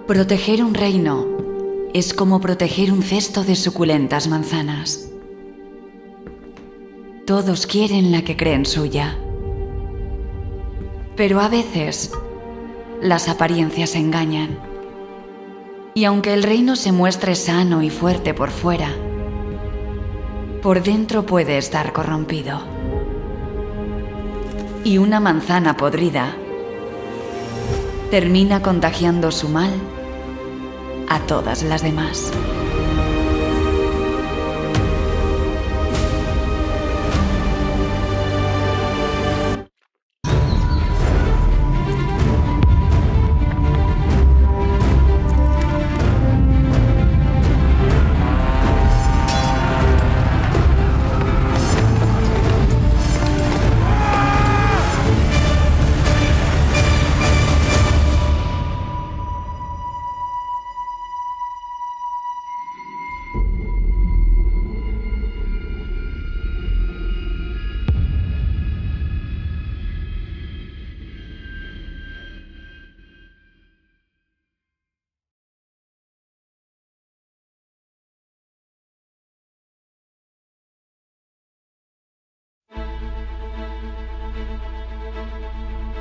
Proteger un reino es como proteger un cesto de suculentas manzanas. Todos quieren la que creen suya. Pero a veces, las apariencias engañan. Y aunque el reino se muestre sano y fuerte por fuera, por dentro puede estar corrompido. Y una manzana podrida termina contagiando su mal a todas las demás.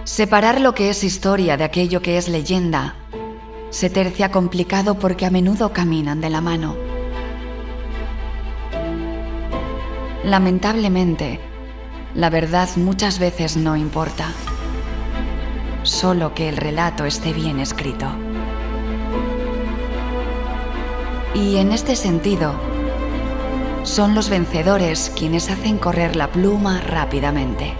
Separar lo que es historia de aquello que es leyenda se tercia complicado porque a menudo caminan de la mano. Lamentablemente, la verdad muchas veces no importa, solo que el relato esté bien escrito. Y en este sentido, son los vencedores quienes hacen correr la pluma rápidamente.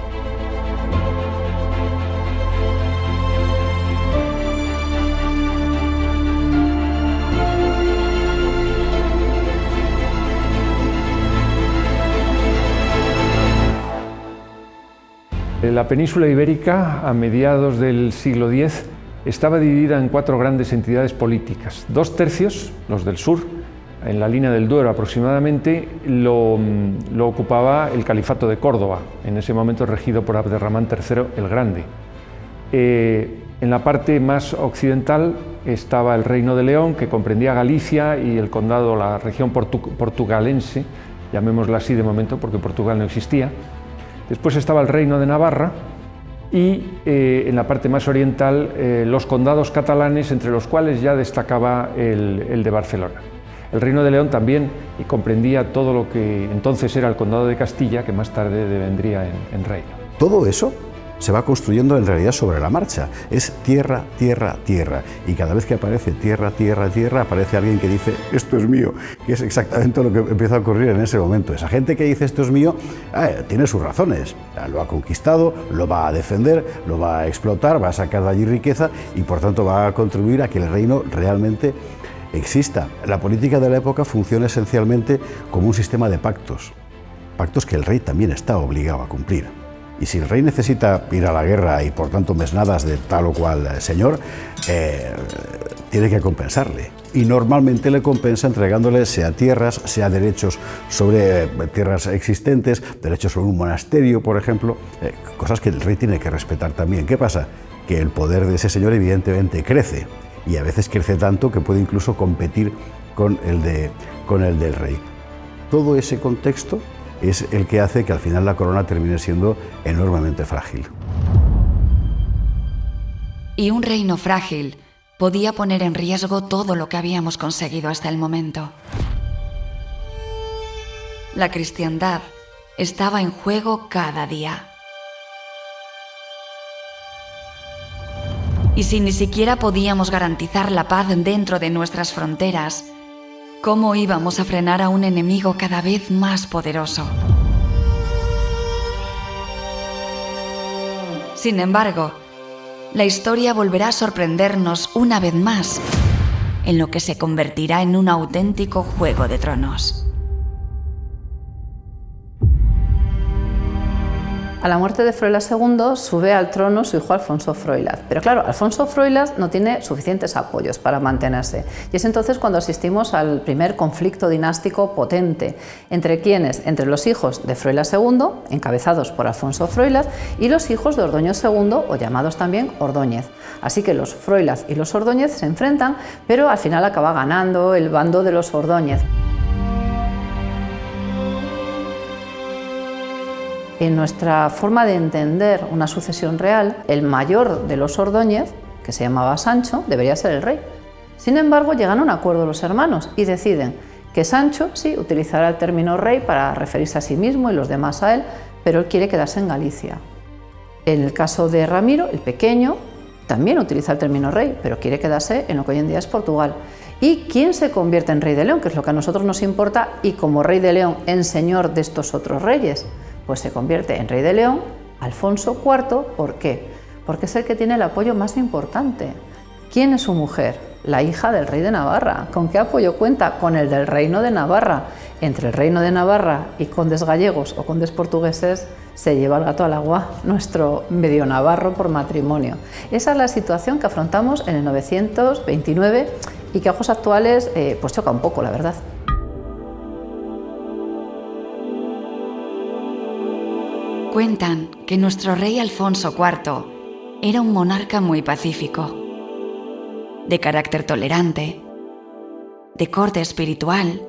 La península ibérica, a mediados del siglo X, estaba dividida en 4 grandes entidades políticas. 2/3, los del sur, en la línea del Duero aproximadamente, lo ocupaba el Califato de Córdoba, en ese momento regido por Abderramán III el Grande. En la parte más occidental estaba el Reino de León, que comprendía Galicia y el condado, la región portugalense, llamémosla así de momento porque Portugal no existía. Después estaba el Reino de Navarra y en la parte más oriental los condados catalanes, entre los cuales ya destacaba el de Barcelona. El Reino de León también y comprendía todo lo que entonces era el Condado de Castilla, que más tarde devendría en reino. Todo eso se va construyendo en realidad sobre la marcha. Es tierra, tierra, tierra. Y cada vez que aparece tierra, tierra, tierra, aparece alguien que dice esto es mío, que es exactamente lo que empieza a ocurrir en ese momento. Esa gente que dice esto es mío tiene sus razones. Lo ha conquistado, lo va a defender, lo va a explotar, va a sacar de allí riqueza y por tanto va a contribuir a que el reino realmente exista. La política de la época funciona esencialmente como un sistema de pactos. Pactos que el rey también está obligado a cumplir. Y si el rey necesita ir a la guerra y por tanto mesnadas de tal o cual señor, tiene que compensarle. Y normalmente le compensa entregándole sea tierras, sea derechos sobre tierras existentes, derechos sobre un monasterio, por ejemplo, cosas que el rey tiene que respetar también. ¿Qué pasa? Que el poder de ese señor evidentemente crece y a veces crece tanto que puede incluso competir con el del rey. Todo ese contexto es el que hace que al final la corona termine siendo enormemente frágil. Y un reino frágil podía poner en riesgo todo lo que habíamos conseguido hasta el momento. La cristiandad estaba en juego cada día. Y si ni siquiera podíamos garantizar la paz dentro de nuestras fronteras, ¿cómo íbamos a frenar a un enemigo cada vez más poderoso? Sin embargo, la historia volverá a sorprendernos una vez más, en lo que se convertirá en un auténtico Juego de Tronos. A la muerte de Froilaz II sube al trono su hijo Alfonso Froilaz, pero claro, Alfonso Froilaz no tiene suficientes apoyos para mantenerse y es entonces cuando asistimos al primer conflicto dinástico potente. ¿Entre quiénes? Entre los hijos de Froilaz II, encabezados por Alfonso Froilaz, y los hijos de Ordóñez II, o llamados también Ordóñez. Así que los Froilaz y los Ordóñez se enfrentan, pero al final acaba ganando el bando de los Ordóñez. En nuestra forma de entender una sucesión real, el mayor de los Ordóñez, que se llamaba Sancho, debería ser el rey. Sin embargo, llegan a un acuerdo los hermanos y deciden que Sancho sí utilizará el término rey para referirse a sí mismo y los demás a él, pero él quiere quedarse en Galicia. En el caso de Ramiro, el pequeño, también utiliza el término rey, pero quiere quedarse en lo que hoy en día es Portugal. ¿Y quién se convierte en rey de León? Que es lo que a nosotros nos importa, y como rey de León en señor de estos otros reyes. Pues se convierte en rey de León Alfonso IV. ¿Por qué? Porque es el que tiene el apoyo más importante. ¿Quién es su mujer? La hija del rey de Navarra. ¿Con qué apoyo cuenta? Con el del reino de Navarra. Entre el reino de Navarra y condes gallegos o condes portugueses se lleva el gato al agua, nuestro medio navarro por matrimonio. Esa es la situación que afrontamos en el 929 y que a ojos actuales pues choca un poco, la verdad. Cuentan que nuestro rey Alfonso IV era un monarca muy pacífico, de carácter tolerante, de corte espiritual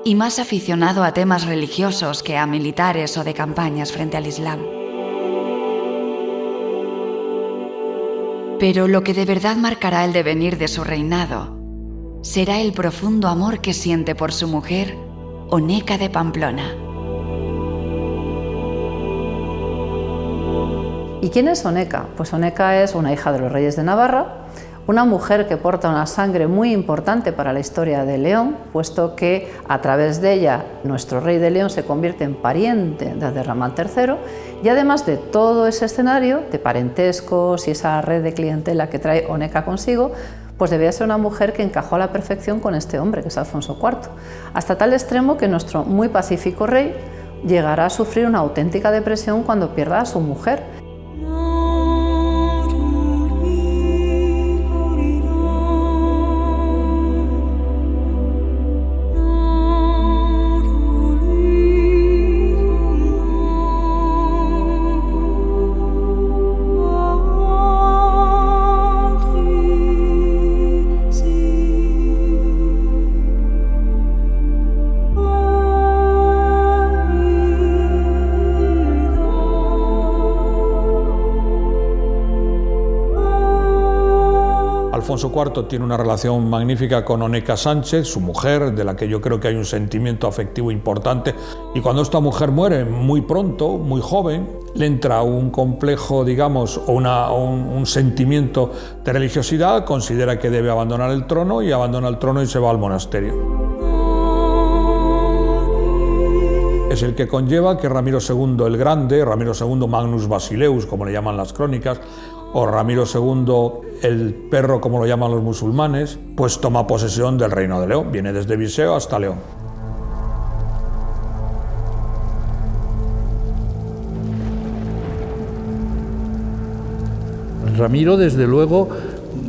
y más aficionado a temas religiosos que a militares o de campañas frente al Islam. Pero lo que de verdad marcará el devenir de su reinado será el profundo amor que siente por su mujer, Oneca de Pamplona. ¿Y quién es Oneca? Pues Oneca es una hija de los reyes de Navarra, una mujer que porta una sangre muy importante para la historia de León, puesto que a través de ella nuestro rey de León se convierte en pariente de Abderramán III, y además de todo ese escenario de parentescos y esa red de clientela que trae Oneca consigo, pues debía ser una mujer que encajó a la perfección con este hombre, que es Alfonso IV, hasta tal extremo que nuestro muy pacífico rey llegará a sufrir una auténtica depresión cuando pierda a su mujer. Alfonso IV tiene una relación magnífica con Oneca Sánchez, su mujer, de la que yo creo que hay un sentimiento afectivo importante, y cuando esta mujer muere muy pronto, muy joven, le entra un complejo, digamos, o un sentimiento de religiosidad, considera que debe abandonar el trono y abandona el trono y se va al monasterio. Es el que conlleva que Ramiro II el Grande, Ramiro II Magnus Basileus, como le llaman las crónicas, o Ramiro II el Perro, como lo llaman los musulmanes, pues toma posesión del reino de León, viene desde Viseu hasta León. Ramiro, desde luego,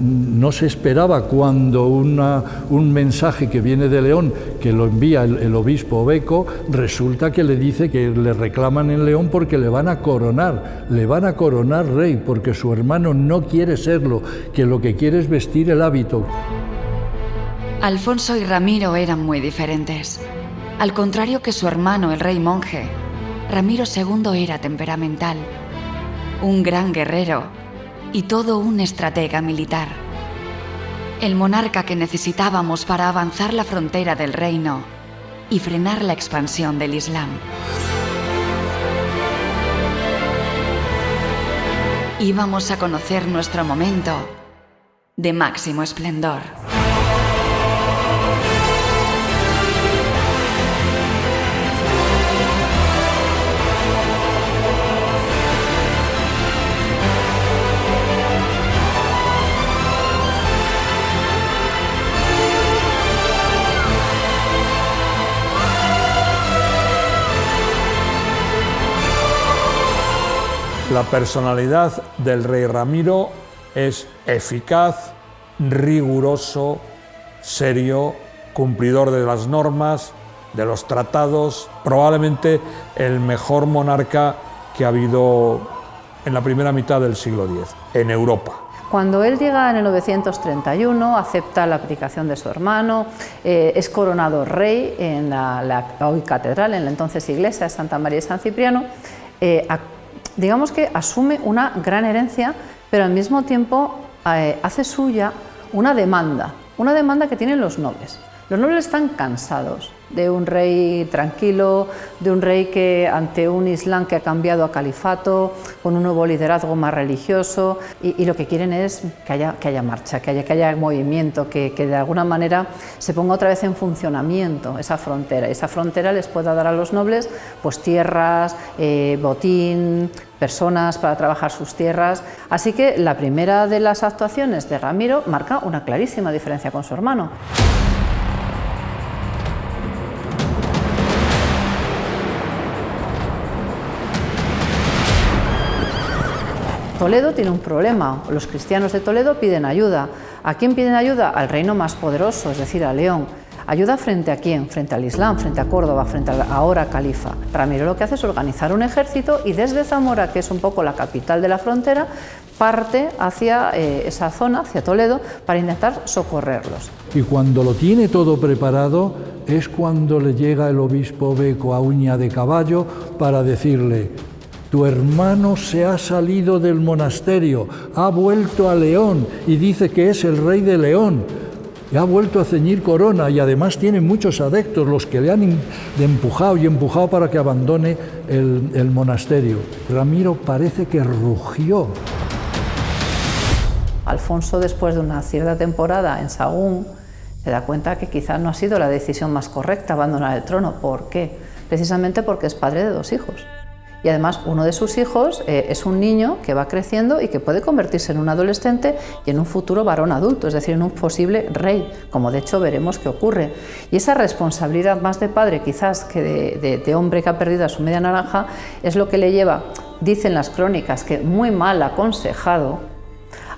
no se esperaba cuando un mensaje que viene de León, que lo envía el obispo Beco, resulta que le dice que le reclaman en León porque le van a coronar rey, porque su hermano no quiere serlo, que lo que quiere es vestir el hábito. Alfonso y Ramiro eran muy diferentes. Al contrario que su hermano, el rey monje, Ramiro II era temperamental, un gran guerrero y todo un estratega militar. El monarca que necesitábamos para avanzar la frontera del reino y frenar la expansión del Islam. Íbamos a conocer nuestro momento de máximo esplendor. La personalidad del rey Ramiro es eficaz, riguroso, serio, cumplidor de las normas, de los tratados, probablemente el mejor monarca que ha habido en la primera mitad del siglo X en Europa. Cuando él llega en el 931, acepta la abdicación de su hermano, es coronado rey en la hoy catedral, en la entonces iglesia de Santa María y San Cipriano. Digamos que asume una gran herencia, pero al mismo tiempo hace suya una demanda que tienen los nobles. Los nobles están cansados de un rey tranquilo, de un rey que ante un Islam que ha cambiado a califato, con un nuevo liderazgo más religioso, y lo que quieren es que haya marcha, que haya movimiento, que de alguna manera se ponga otra vez en funcionamiento esa frontera. Esa frontera les pueda dar a los nobles pues tierras, botín, personas para trabajar sus tierras. Así que la primera de las actuaciones de Ramiro marca una clarísima diferencia con su hermano. Toledo tiene un problema, los cristianos de Toledo piden ayuda. ¿A quién piden ayuda? Al reino más poderoso, es decir, a León. ¿Ayuda frente a quién? Frente al Islam, frente a Córdoba, frente al ahora califa. Ramiro lo que hace es organizar un ejército y desde Zamora, que es un poco la capital de la frontera, parte hacia esa zona, hacia Toledo, para intentar socorrerlos. Y cuando lo tiene todo preparado es cuando le llega el obispo Beco a uña de caballo para decirle: tu hermano se ha salido del monasterio, ha vuelto a León y dice que es el rey de León. Y ha vuelto a ceñir corona y además tiene muchos adeptos, los que le han empujado para que abandone el monasterio. Ramiro parece que rugió. Alfonso, después de una cierta temporada en Sahagún, se da cuenta que quizás no ha sido la decisión más correcta abandonar el trono. ¿Por qué? Precisamente porque es padre de 2 hijos. Y además uno de sus hijos es un niño que va creciendo y que puede convertirse en un adolescente y en un futuro varón adulto, es decir, en un posible rey, como de hecho veremos que ocurre. Y esa responsabilidad más de padre quizás que de hombre que ha perdido a su media naranja es lo que le lleva, dicen las crónicas, que muy mal aconsejado,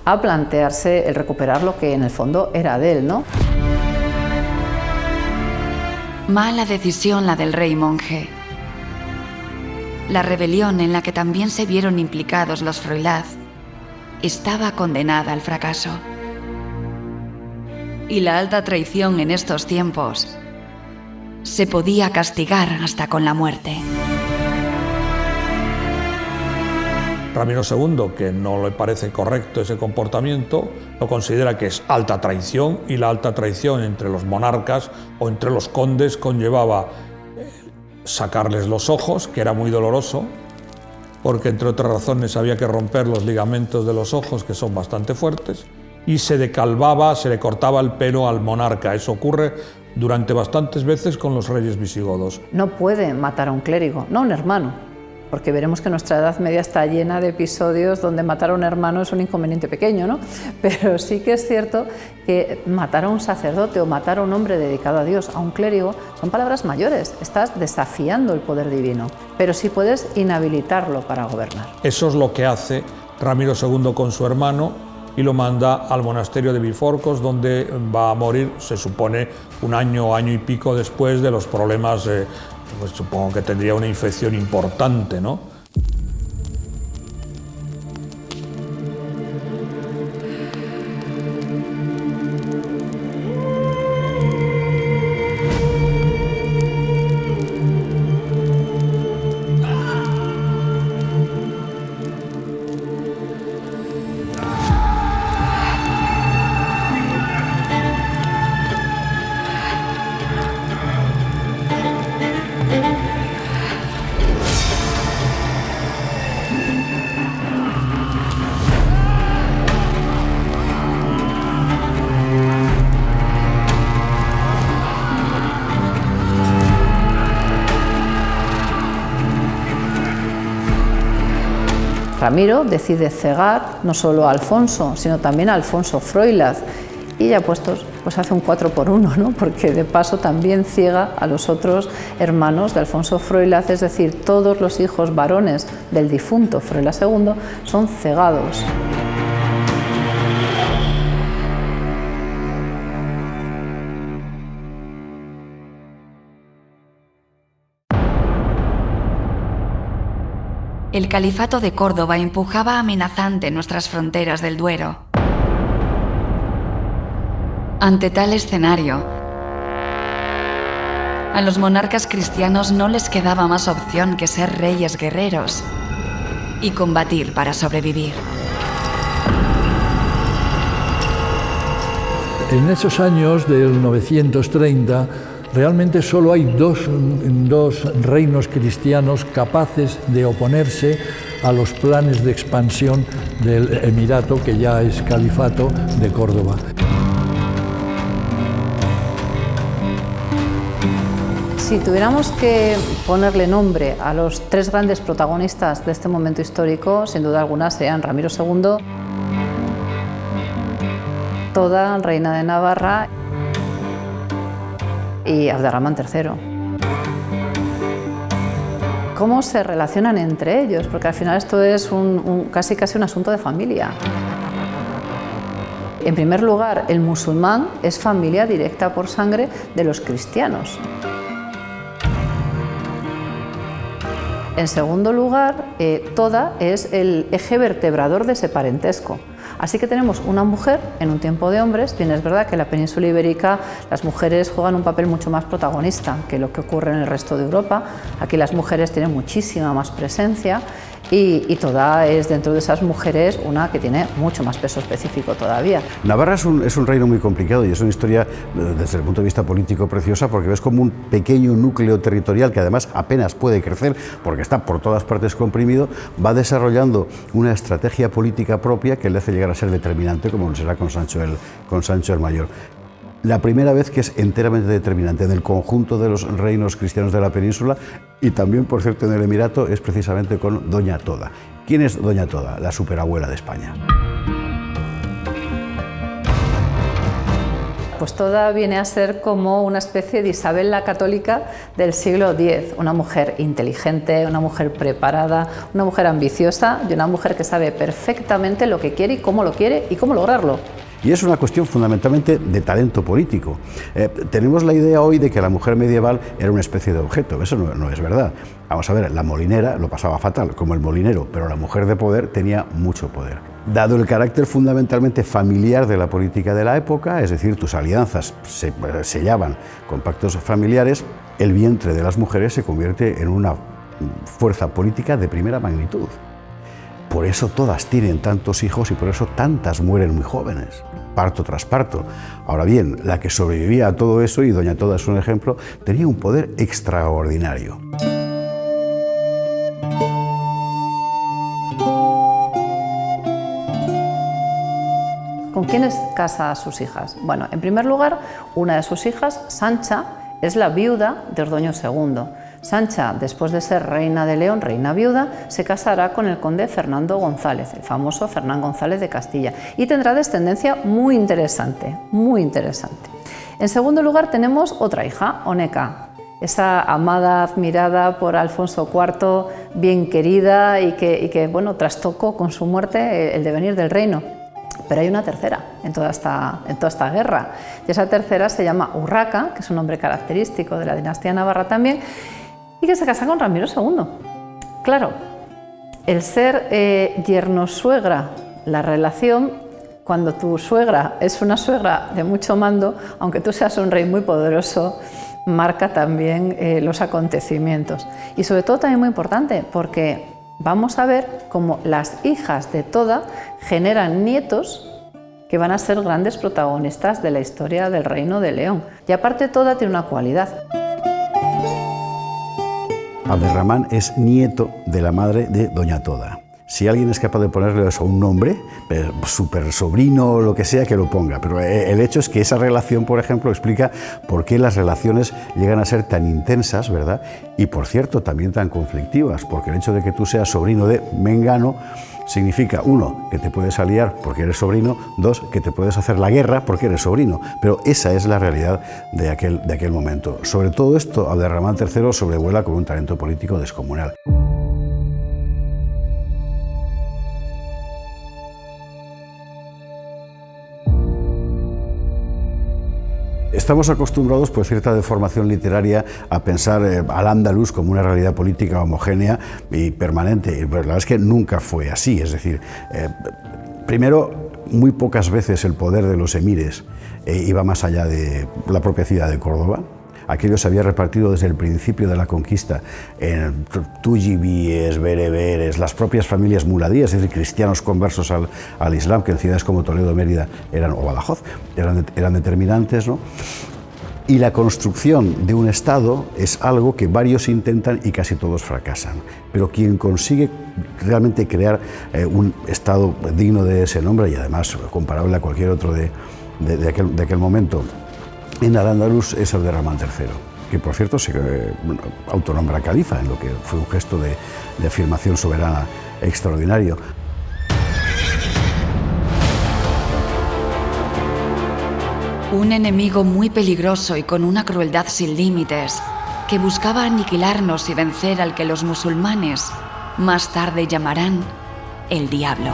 a plantearse el recuperar lo que en el fondo era de él, ¿no? Mala decisión la del rey monje. La rebelión en la que también se vieron implicados los Froilaz estaba condenada al fracaso. Y la alta traición en estos tiempos se podía castigar hasta con la muerte. Ramiro II, que no le parece correcto ese comportamiento, lo considera que es alta traición, y la alta traición entre los monarcas o entre los condes conllevaba sacarles los ojos, que era muy doloroso, porque entre otras razones había que romper los ligamentos de los ojos, que son bastante fuertes, y se decalvaba, se le cortaba el pelo al monarca. Eso ocurre durante bastantes veces con los reyes visigodos. No puede matar a un clérigo, no a un hermano, porque veremos que nuestra Edad Media está llena de episodios donde matar a un hermano es un inconveniente pequeño, ¿no? Pero sí que es cierto que matar a un sacerdote o matar a un hombre dedicado a Dios, a un clérigo, son palabras mayores, estás desafiando el poder divino, pero sí puedes inhabilitarlo para gobernar. Eso es lo que hace Ramiro II con su hermano y lo manda al monasterio de Biforcos, donde va a morir, se supone, un año y pico después de los problemas. Pues supongo que tendría una infección importante, ¿no? Ramiro decide cegar no solo a Alfonso, sino también a Alfonso Froilaz, Y ya puestos, pues hace un 4x1, ¿no? Porque de paso también ciega a los otros hermanos de Alfonso Froilaz, es decir, todos los hijos varones del difunto Froilaz II son cegados. El califato de Córdoba empujaba amenazante nuestras fronteras del Duero. Ante tal escenario, a los monarcas cristianos no les quedaba más opción que ser reyes guerreros y combatir para sobrevivir. En esos años del 930, realmente solo hay dos reinos cristianos capaces de oponerse a los planes de expansión del emirato, que ya es califato de Córdoba. Si tuviéramos que ponerle nombre a los tres grandes protagonistas de este momento histórico, sin duda alguna serían Ramiro II, Toda, reina de Navarra, y Abderramán III. ¿Cómo se relacionan entre ellos? Porque al final esto es casi un asunto de familia. En primer lugar, el musulmán es familia directa por sangre de los cristianos. En segundo lugar, Toda es el eje vertebrador de ese parentesco. Así que tenemos una mujer en un tiempo de hombres. Bien, es verdad que en la península ibérica las mujeres juegan un papel mucho más protagonista que lo que ocurre en el resto de Europa. Aquí las mujeres tienen muchísima más presencia y Toda es, dentro de esas mujeres, una que tiene mucho más peso específico todavía. Navarra es un reino muy complicado y es una historia, desde el punto de vista político, preciosa, porque ves como un pequeño núcleo territorial que además apenas puede crecer porque está por todas partes comprimido, va desarrollando una estrategia política propia que le hace llegar a ser determinante, como lo será con Sancho el Mayor. La primera vez que es enteramente determinante en el conjunto de los reinos cristianos de la península y también, por cierto, en el Emirato, es precisamente con Doña Toda. ¿Quién es Doña Toda? La superabuela de España. Pues Toda viene a ser como una especie de Isabel la Católica del siglo X, una mujer inteligente, una mujer preparada, una mujer ambiciosa y una mujer que sabe perfectamente lo que quiere y cómo lograrlo. Y es una cuestión fundamentalmente de talento político. Tenemos la idea hoy de que la mujer medieval era una especie de objeto. Eso no es verdad. Vamos a ver, la molinera lo pasaba fatal, como el molinero, pero la mujer de poder tenía mucho poder. Dado el carácter fundamentalmente familiar de la política de la época, es decir, tus alianzas se sellaban con pactos familiares, el vientre de las mujeres se convierte en una fuerza política de primera magnitud. Por eso todas tienen tantos hijos y por eso tantas mueren muy jóvenes, parto tras parto. Ahora bien, la que sobrevivía a todo eso, y Doña Toda es un ejemplo, tenía un poder extraordinario. ¿Con quiénes casa a sus hijas? Bueno, en primer lugar, una de sus hijas, Sancha, es la viuda de Ordoño II. Sancha, después de ser reina de León, reina viuda, se casará con el conde Fernando González, el famoso Fernán González de Castilla, y tendrá descendencia muy interesante, muy interesante. En segundo lugar tenemos otra hija, Oneca, esa amada, admirada por Alfonso IV, bien querida y que bueno, trastocó con su muerte el devenir del reino. Pero hay una tercera en toda esta guerra, y esa tercera se llama Urraca, que es un nombre característico de la dinastía navarra también, y que se casa con Ramiro II. Claro, el ser yerno-suegra, la relación, cuando tu suegra es una suegra de mucho mando, aunque tú seas un rey muy poderoso, marca también los acontecimientos. Y sobre todo también muy importante, porque vamos a ver cómo las hijas de Toda generan nietos que van a ser grandes protagonistas de la historia del Reino de León. Y aparte Toda tiene una cualidad. Abderramán es nieto de la madre de Doña Toda. Si alguien es capaz de ponerle eso a un nombre, super sobrino o lo que sea, que lo ponga. Pero el hecho es que esa relación, por ejemplo, explica por qué las relaciones llegan a ser tan intensas, ¿verdad? Y, por cierto, también tan conflictivas, porque el hecho de que tú seas sobrino de Mengano significa, uno, que te puedes aliar porque eres sobrino, dos, que te puedes hacer la guerra porque eres sobrino. Pero esa es la realidad de aquel momento. Sobre todo esto, Abderramán III sobrevuela con un talento político descomunal. Estamos acostumbrados, por cierta deformación literaria, a pensar al andaluz como una realidad política homogénea y permanente. Pero la verdad es que nunca fue así. Es decir, primero, muy pocas veces el poder de los emires iba más allá de la propia ciudad de Córdoba. Aquello se había repartido desde el principio de la conquista en tujibíes, bereberes, las propias familias muladíes, es decir, cristianos conversos al Islam, que en ciudades como Toledo, Mérida o Badajoz eran determinantes, ¿no? Y la construcción de un Estado es algo que varios intentan y casi todos fracasan. Pero quien consigue realmente crear un Estado digno de ese nombre y además comparable a cualquier otro de aquel momento, en Al-Ándalus es Abderramán III, que por cierto se autonombra califa, en lo que fue un gesto de afirmación soberana extraordinario. Un enemigo muy peligroso y con una crueldad sin límites, que buscaba aniquilarnos y vencer al que los musulmanes más tarde llamarán el diablo.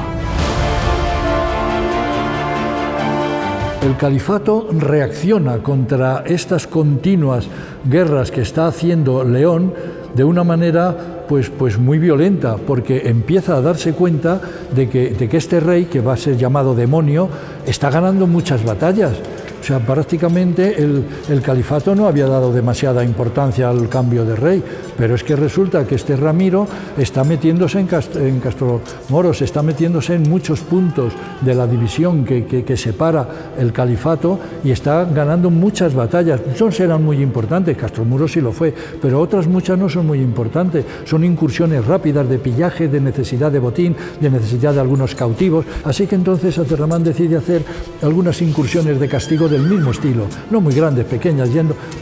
El califato reacciona contra estas continuas guerras que está haciendo León de una manera pues muy violenta, porque empieza a darse cuenta de que este rey, que va a ser llamado demonio, está ganando muchas batallas. O sea, prácticamente el califato no había dado demasiada importancia al cambio de rey, pero es que resulta que este Ramiro está metiéndose en Castromoros, está metiéndose en muchos puntos de la división que separa el califato y está ganando muchas batallas. No serán muy importantes, Castromoros sí lo fue, pero otras muchas no son muy importantes. Son incursiones rápidas de pillaje, de necesidad de botín, de necesidad de algunos cautivos. Así que entonces Abderramán decide hacer algunas incursiones de castigo del mismo estilo, no muy grandes, pequeñas,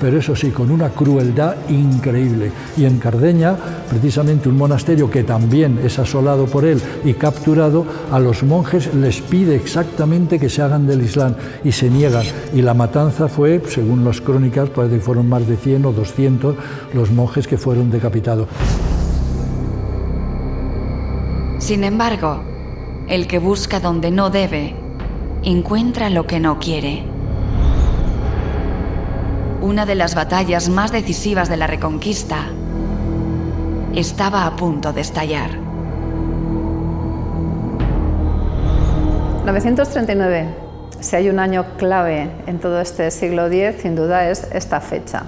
pero eso sí, con una crueldad increíble. Y en Cardeña, precisamente un monasterio que también es asolado por él y capturado, a los monjes les pide exactamente que se hagan del Islam y se niegan. Y la matanza fue, según las crónicas, parece que fueron más de 100 o 200 los monjes que fueron decapitados. Sin embargo, el que busca donde no debe, encuentra lo que no quiere. Una de las batallas más decisivas de la Reconquista estaba a punto de estallar. 939. Si hay un año clave en todo este siglo X, sin duda es esta fecha.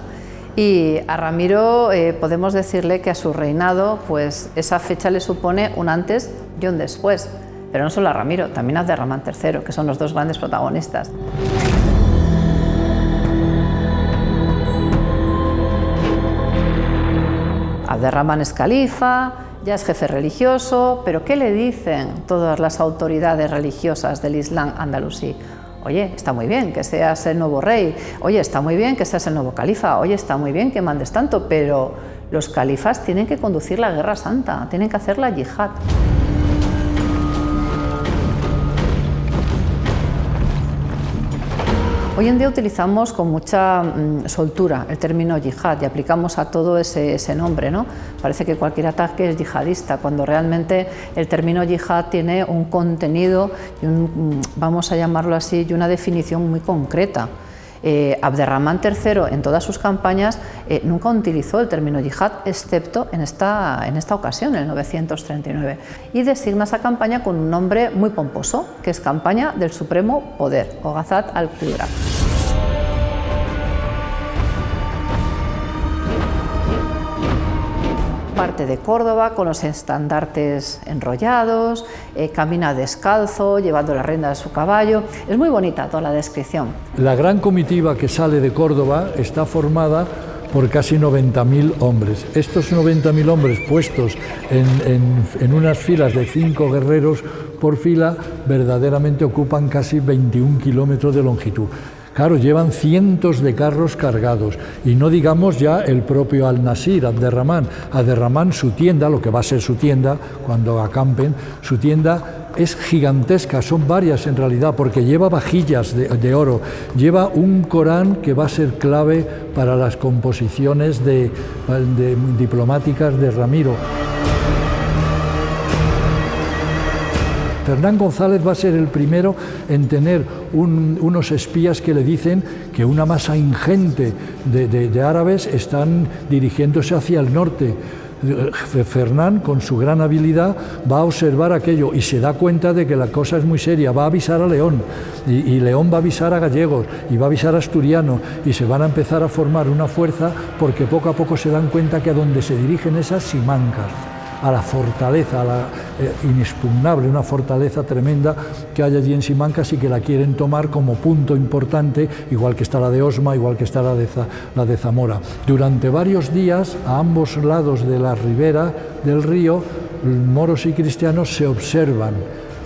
Y a Ramiro podemos decirle que a su reinado, pues esa fecha le supone un antes y un después. Pero no solo a Ramiro, también a Abderramán III, que son los dos grandes protagonistas. Abderramán es califa, ya es jefe religioso, pero ¿qué le dicen todas las autoridades religiosas del Islam andalusí? Oye, está muy bien que seas el nuevo rey, oye, está muy bien que seas el nuevo califa, oye, está muy bien que mandes tanto, pero los califas tienen que conducir la guerra santa, tienen que hacer la yihad. Hoy en día utilizamos con mucha soltura el término yihad y aplicamos a todo ese nombre, ¿no? Parece que cualquier ataque es yihadista, cuando realmente el término yihad tiene un contenido y vamos a llamarlo así, y una definición muy concreta. Abderramán III en todas sus campañas nunca utilizó el término yihad, excepto en esta ocasión, en el 939, y designa esa campaña con un nombre muy pomposo, que es Campaña del Supremo Poder, o Ghazat al-Kubra. Parte de Córdoba con los estandartes enrollados, camina descalzo, llevando la rienda de su caballo. Es muy bonita toda la descripción. La gran comitiva que sale de Córdoba está formada por casi 90.000 hombres. Estos 90.000 hombres puestos en unas filas de 5 guerreros por fila verdaderamente ocupan casi 21 kilómetros de longitud. Claro, llevan cientos de carros cargados y no digamos ya el propio Al-Nasir, Abderramán. Abderramán, su tienda, lo que va a ser su tienda cuando acampen, su tienda es gigantesca, son varias en realidad, porque lleva vajillas de oro, lleva un Corán que va a ser clave para las composiciones diplomáticas de Ramiro. Fernán González va a ser el primero en tener unos espías que le dicen que una masa ingente de árabes están dirigiéndose hacia el norte. Fernán, con su gran habilidad, va a observar aquello y se da cuenta de que la cosa es muy seria. Va a avisar a León y León va a avisar a gallegos y va a avisar a asturianos y se van a empezar a formar una fuerza porque poco a poco se dan cuenta que a donde se dirigen esas Simancas, a la fortaleza, a la inexpugnable, una fortaleza tremenda que hay allí en Simancas y que la quieren tomar como punto importante, igual que está la de Osma, igual que está la de Zamora. Durante varios días, a ambos lados de la ribera del río, moros y cristianos se observan,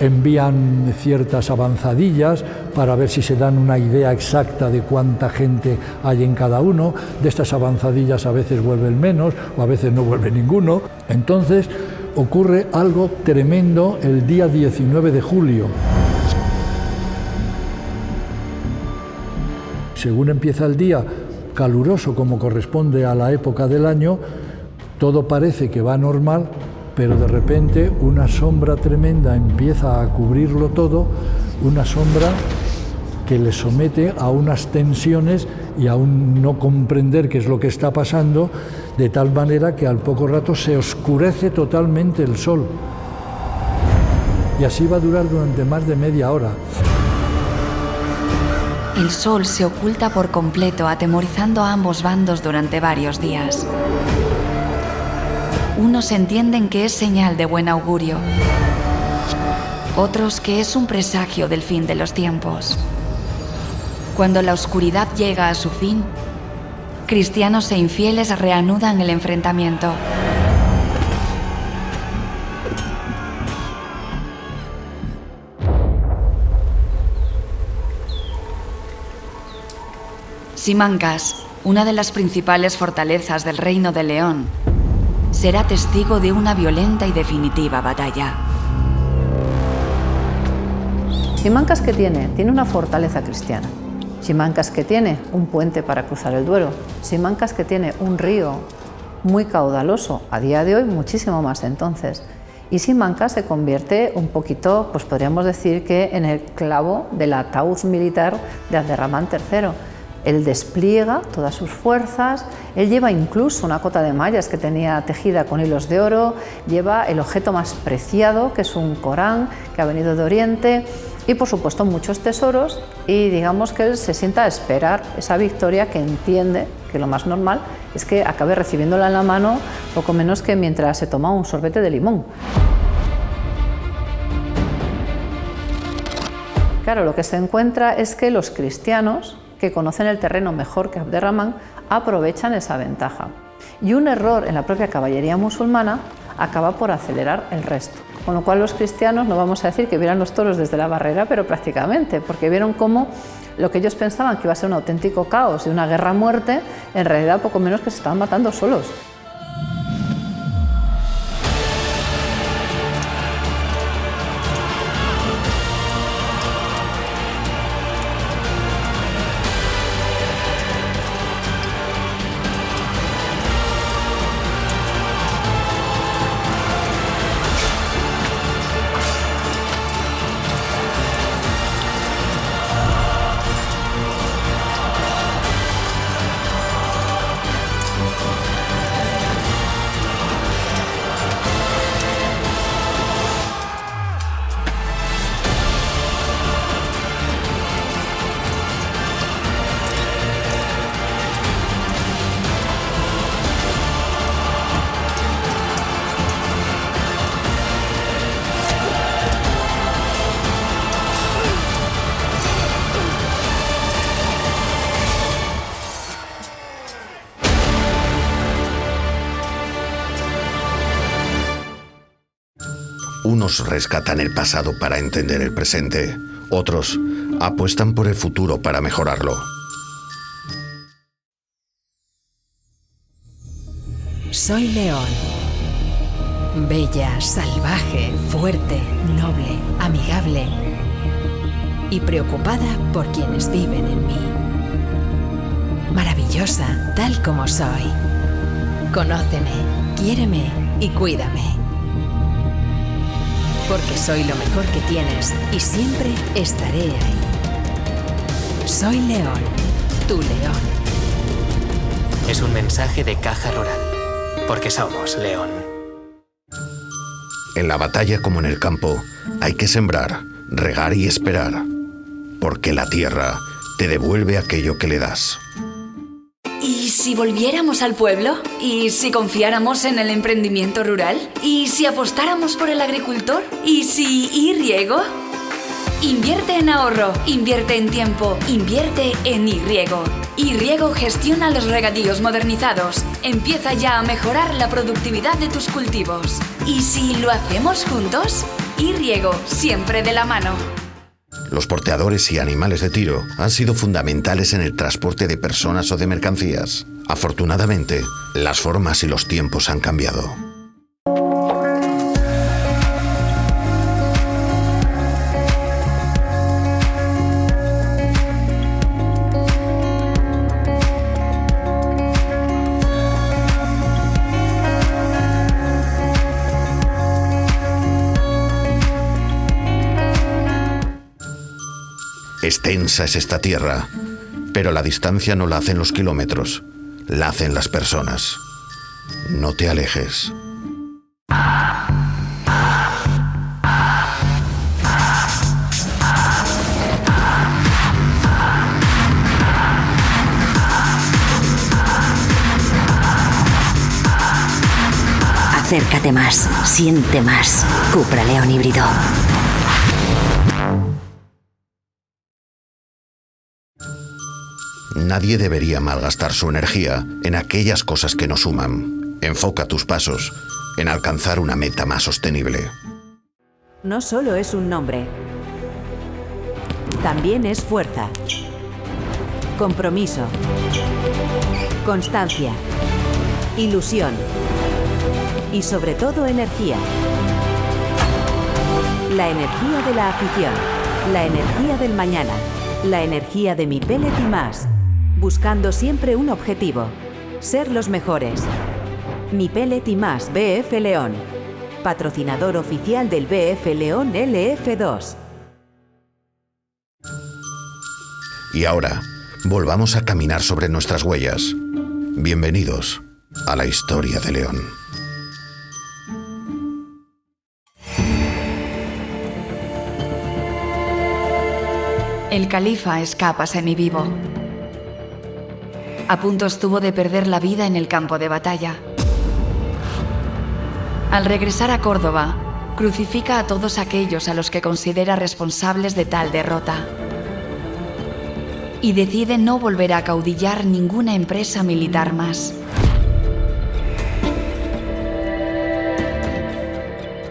envían ciertas avanzadillas para ver si se dan una idea exacta de cuánta gente hay en cada uno. De estas avanzadillas a veces vuelven menos o a veces no vuelve ninguno. Entonces ocurre algo tremendo el día 19 de julio. Según empieza el día, caluroso como corresponde a la época del año, todo parece que va normal, pero de repente una sombra tremenda empieza a cubrirlo todo, una sombra que le somete a unas tensiones y a un no comprender qué es lo que está pasando, de tal manera que al poco rato se oscurece totalmente el sol. Y así va a durar durante más de media hora. El sol se oculta por completo, atemorizando a ambos bandos durante varios días. Unos entienden que es señal de buen augurio, otros que es un presagio del fin de los tiempos. Cuando la oscuridad llega a su fin, cristianos e infieles reanudan el enfrentamiento. Simancas, una de las principales fortalezas del Reino de León, será testigo de una violenta y definitiva batalla. Simancas, ¿qué tiene? Tiene una fortaleza cristiana. Simancas, ¿qué tiene? Un puente para cruzar el Duero. Simancas, ¿qué tiene? Un río muy caudaloso, a día de hoy muchísimo más entonces. Y Simancas se convierte un poquito, pues podríamos decir que en el clavo del ataúd militar de Abderramán III. Él despliega todas sus fuerzas, él lleva incluso una cota de mallas que tenía tejida con hilos de oro, lleva el objeto más preciado, que es un Corán que ha venido de Oriente, y por supuesto muchos tesoros, y digamos que él se sienta a esperar esa victoria que entiende que lo más normal es que acabe recibiéndola en la mano poco menos que mientras se toma un sorbete de limón. Claro, lo que se encuentra es que los cristianos, que conocen el terreno mejor que Abderramán, aprovechan esa ventaja. Y un error en la propia caballería musulmana acaba por acelerar el resto. Con lo cual los cristianos, no vamos a decir que vieran los toros desde la barrera, pero prácticamente, porque vieron cómo lo que ellos pensaban que iba a ser un auténtico caos y una guerra a muerte, en realidad poco menos que se estaban matando solos. Unos rescatan el pasado para entender el presente, otros apuestan por el futuro para mejorarlo. Soy León. Bella, salvaje, fuerte, noble, amigable y preocupada por quienes viven en mí. Maravillosa, tal como soy. Conóceme, quiéreme y cuídame. Porque soy lo mejor que tienes y siempre estaré ahí. Soy León, tu león. Es un mensaje de Caja Rural, porque somos León. En la batalla como en el campo, hay que sembrar, regar y esperar, porque la tierra te devuelve aquello que le das. ¿Y si volviéramos al pueblo? ¿Y si confiáramos en el emprendimiento rural? ¿Y si apostáramos por el agricultor? ¿Y si irriego? Invierte en ahorro, invierte en tiempo, invierte en irriego. Irriego gestiona los regadíos modernizados. Empieza ya a mejorar la productividad de tus cultivos. ¿Y si lo hacemos juntos? Irriego, siempre de la mano. Los porteadores y animales de tiro han sido fundamentales en el transporte de personas o de mercancías. Afortunadamente, las formas y los tiempos han cambiado. Extensa es esta tierra, pero la distancia no la hacen los kilómetros, la hacen las personas. No te alejes. Acércate más, siente más. Cupra León híbrido. Nadie debería malgastar su energía en aquellas cosas que no suman. Enfoca tus pasos en alcanzar una meta más sostenible. No solo es un nombre, también es fuerza, compromiso, constancia, ilusión y sobre todo energía. La energía de la afición, la energía del mañana, la energía de Mi Pellet y más. Buscando siempre un objetivo, ser los mejores. Mi Pellet y más BF León, patrocinador oficial del BF León LF2. Y ahora, volvamos a caminar sobre nuestras huellas. Bienvenidos a la historia de León. El califa escapa semivivo. A punto estuvo de perder la vida en el campo de batalla. Al regresar a Córdoba, crucifica a todos aquellos a los que considera responsables de tal derrota. Y decide no volver a acaudillar ninguna empresa militar más.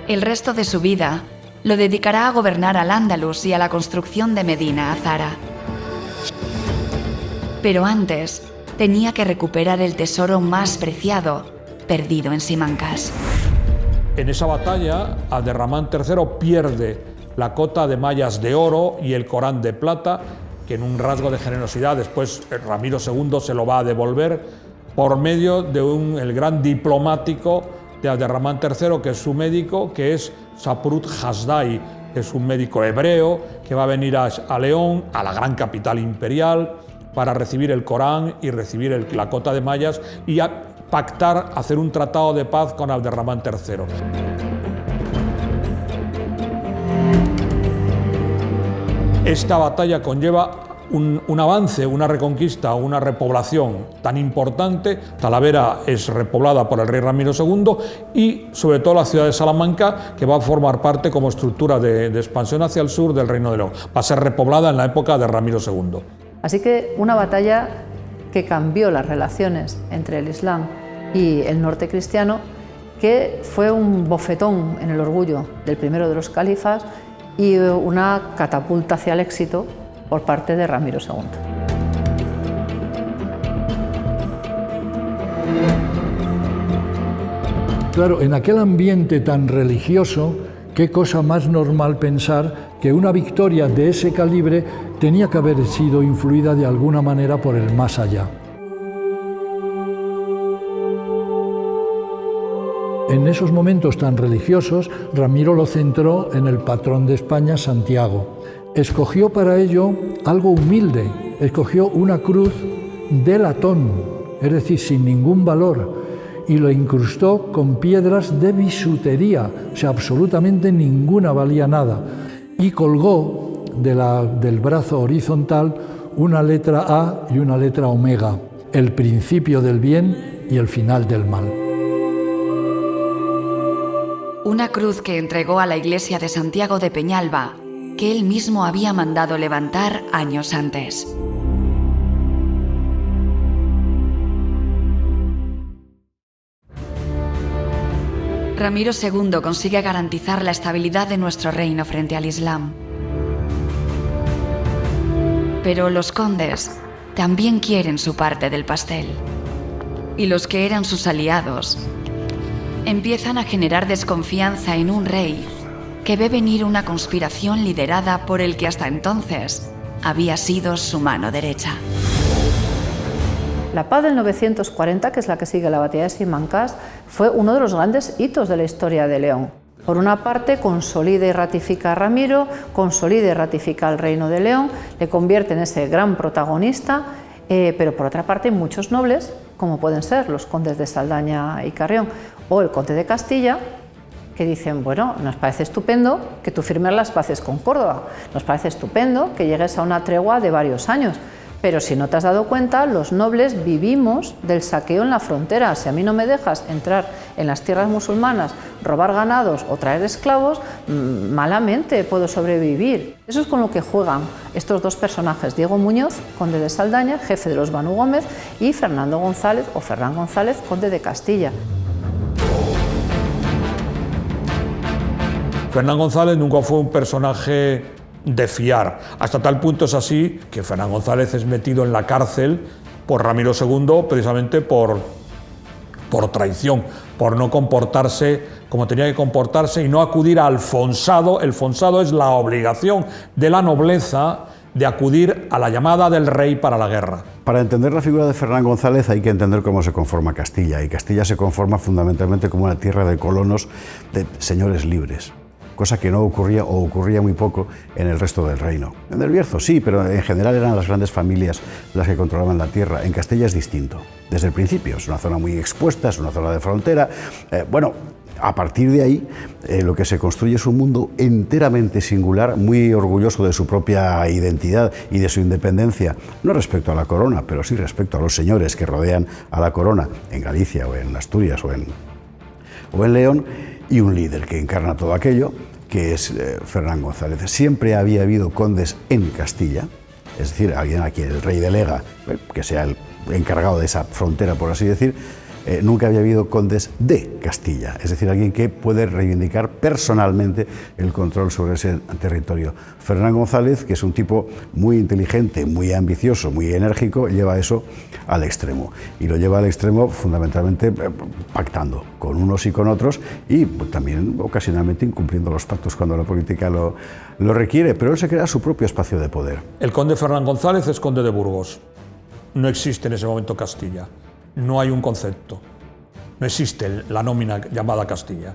El resto de su vida lo dedicará a gobernar al-Ándalus y a la construcción de Medina Azara. Pero antes, tenía que recuperar el tesoro más preciado, perdido en Simancas. En esa batalla, Abderramán III pierde la cota de mallas de oro y el Corán de plata, que en un rasgo de generosidad después Ramiro II se lo va a devolver por medio de el gran diplomático de Abderramán III, que es su médico, que es Saprut Hasdai, que es un médico hebreo que va a venir a León, a la gran capital imperial, para recibir el Corán y recibir la cota de mallas y a pactar, hacer un tratado de paz con Abderramán III. Esta batalla conlleva un avance, una reconquista, una repoblación tan importante. Talavera es repoblada por el rey Ramiro II y sobre todo la ciudad de Salamanca, que va a formar parte como estructura de expansión hacia el sur del Reino de León. Va a ser repoblada en la época de Ramiro II. Así que una batalla que cambió las relaciones entre el Islam y el norte cristiano, que fue un bofetón en el orgullo del primero de los califas y una catapulta hacia el éxito por parte de Ramiro II. Claro, en aquel ambiente tan religioso, qué cosa más normal pensar que una victoria de ese calibre tenía que haber sido influida de alguna manera por el más allá. En esos momentos tan religiosos, Ramiro lo centró en el patrón de España, Santiago. Escogió para ello algo humilde, escogió una cruz de latón, es decir, sin ningún valor, y lo incrustó con piedras de bisutería, o sea, absolutamente ninguna valía nada, y colgó del brazo horizontal una letra A y una letra omega, el principio del bien y el final del mal. Una cruz que entregó a la iglesia de Santiago de Peñalba, que él mismo había mandado levantar años antes. Ramiro II consigue garantizar la estabilidad de nuestro reino frente al Islam. Pero los condes también quieren su parte del pastel. Y los que eran sus aliados empiezan a generar desconfianza en un rey que ve venir una conspiración liderada por el que hasta entonces había sido su mano derecha. La paz del 940, que es la que sigue la batalla de Simancas, fue uno de los grandes hitos de la historia de León. Por una parte, consolida y ratifica a Ramiro, consolida y ratifica al Reino de León, le convierte en ese gran protagonista, pero por otra parte, muchos nobles, como pueden ser los condes de Saldaña y Carrión o el conde de Castilla, que dicen, bueno, nos parece estupendo que tú firmes las paces con Córdoba, nos parece estupendo que llegues a una tregua de varios años, pero si no te has dado cuenta, los nobles vivimos del saqueo en la frontera. Si a mí no me dejas entrar en las tierras musulmanas, robar ganados o traer esclavos, malamente puedo sobrevivir. Eso es con lo que juegan estos dos personajes, Diego Muñoz, conde de Saldaña, jefe de los Banu Gómez, y Fernando González, o Fernán González, conde de Castilla. Fernán González nunca fue un personaje de fiar. Hasta tal punto es así que Fernán González es metido en la cárcel por Ramiro II precisamente por traición, por no comportarse como tenía que comportarse y no acudir al fonsado. El fonsado es la obligación de la nobleza de acudir a la llamada del rey para la guerra. Para entender la figura de Fernán González hay que entender cómo se conforma Castilla, y Castilla se conforma fundamentalmente como una tierra de colonos, de señores libres, cosa que no ocurría o ocurría muy poco en el resto del reino. En el Bierzo sí, pero en general eran las grandes familias las que controlaban la tierra. En Castilla es distinto, desde el principio. Es una zona muy expuesta, es una zona de frontera. A partir de ahí, lo que se construye es un mundo enteramente singular, muy orgulloso de su propia identidad y de su independencia, no respecto a la corona, pero sí respecto a los señores que rodean a la corona, en Galicia o en Asturias o en León, y un líder que encarna todo aquello, que es Fernán González. Siempre había habido condes en Castilla, es decir, alguien a quien el rey delega, que sea el encargado de esa frontera, por así decir. Nunca había habido condes de Castilla, es decir, alguien que puede reivindicar personalmente el control sobre ese territorio. Fernán González, que es un tipo muy inteligente, muy ambicioso, muy enérgico, lleva eso al extremo. Y lo lleva al extremo fundamentalmente pactando con unos y con otros, y también ocasionalmente incumpliendo los pactos cuando la política lo requiere, pero él se crea su propio espacio de poder. El conde Fernán González es conde de Burgos. No existe en ese momento Castilla. No hay un concepto, no existe la nómina llamada Castilla,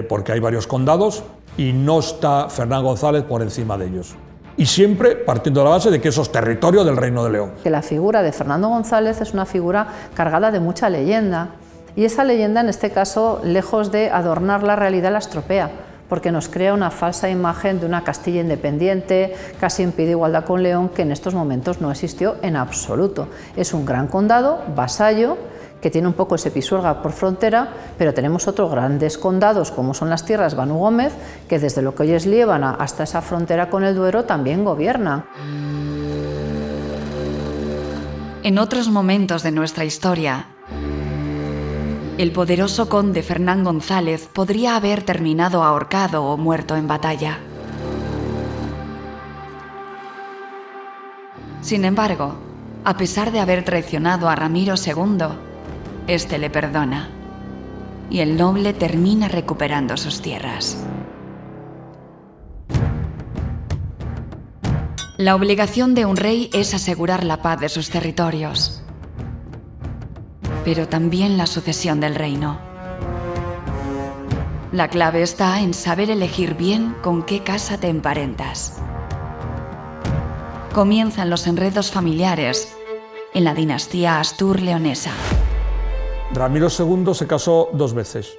porque hay varios condados y no está Fernán González por encima de ellos. Y siempre partiendo de la base de que eso es territorio del Reino de León. Que la figura de Fernando González es una figura cargada de mucha leyenda, y esa leyenda en este caso, lejos de adornar la realidad, la estropea, porque nos crea una falsa imagen de una Castilla independiente, casi en pie de igualdad con León, que en estos momentos no existió en absoluto. Es un gran condado, vasallo, que tiene un poco ese pisuerga por frontera, pero tenemos otros grandes condados, como son las tierras Banu Gómez, que desde lo que hoy es Liébana hasta esa frontera con el Duero también gobiernan. En otros momentos de nuestra historia, el poderoso conde Fernán González podría haber terminado ahorcado o muerto en batalla. Sin embargo, a pesar de haber traicionado a Ramiro II, este le perdona, y el noble termina recuperando sus tierras. La obligación de un rey es asegurar la paz de sus territorios, pero también la sucesión del reino. La clave está en saber elegir bien con qué casa te emparentas. Comienzan los enredos familiares en la dinastía Astur-Leonesa. Ramiro II se casó 2 veces.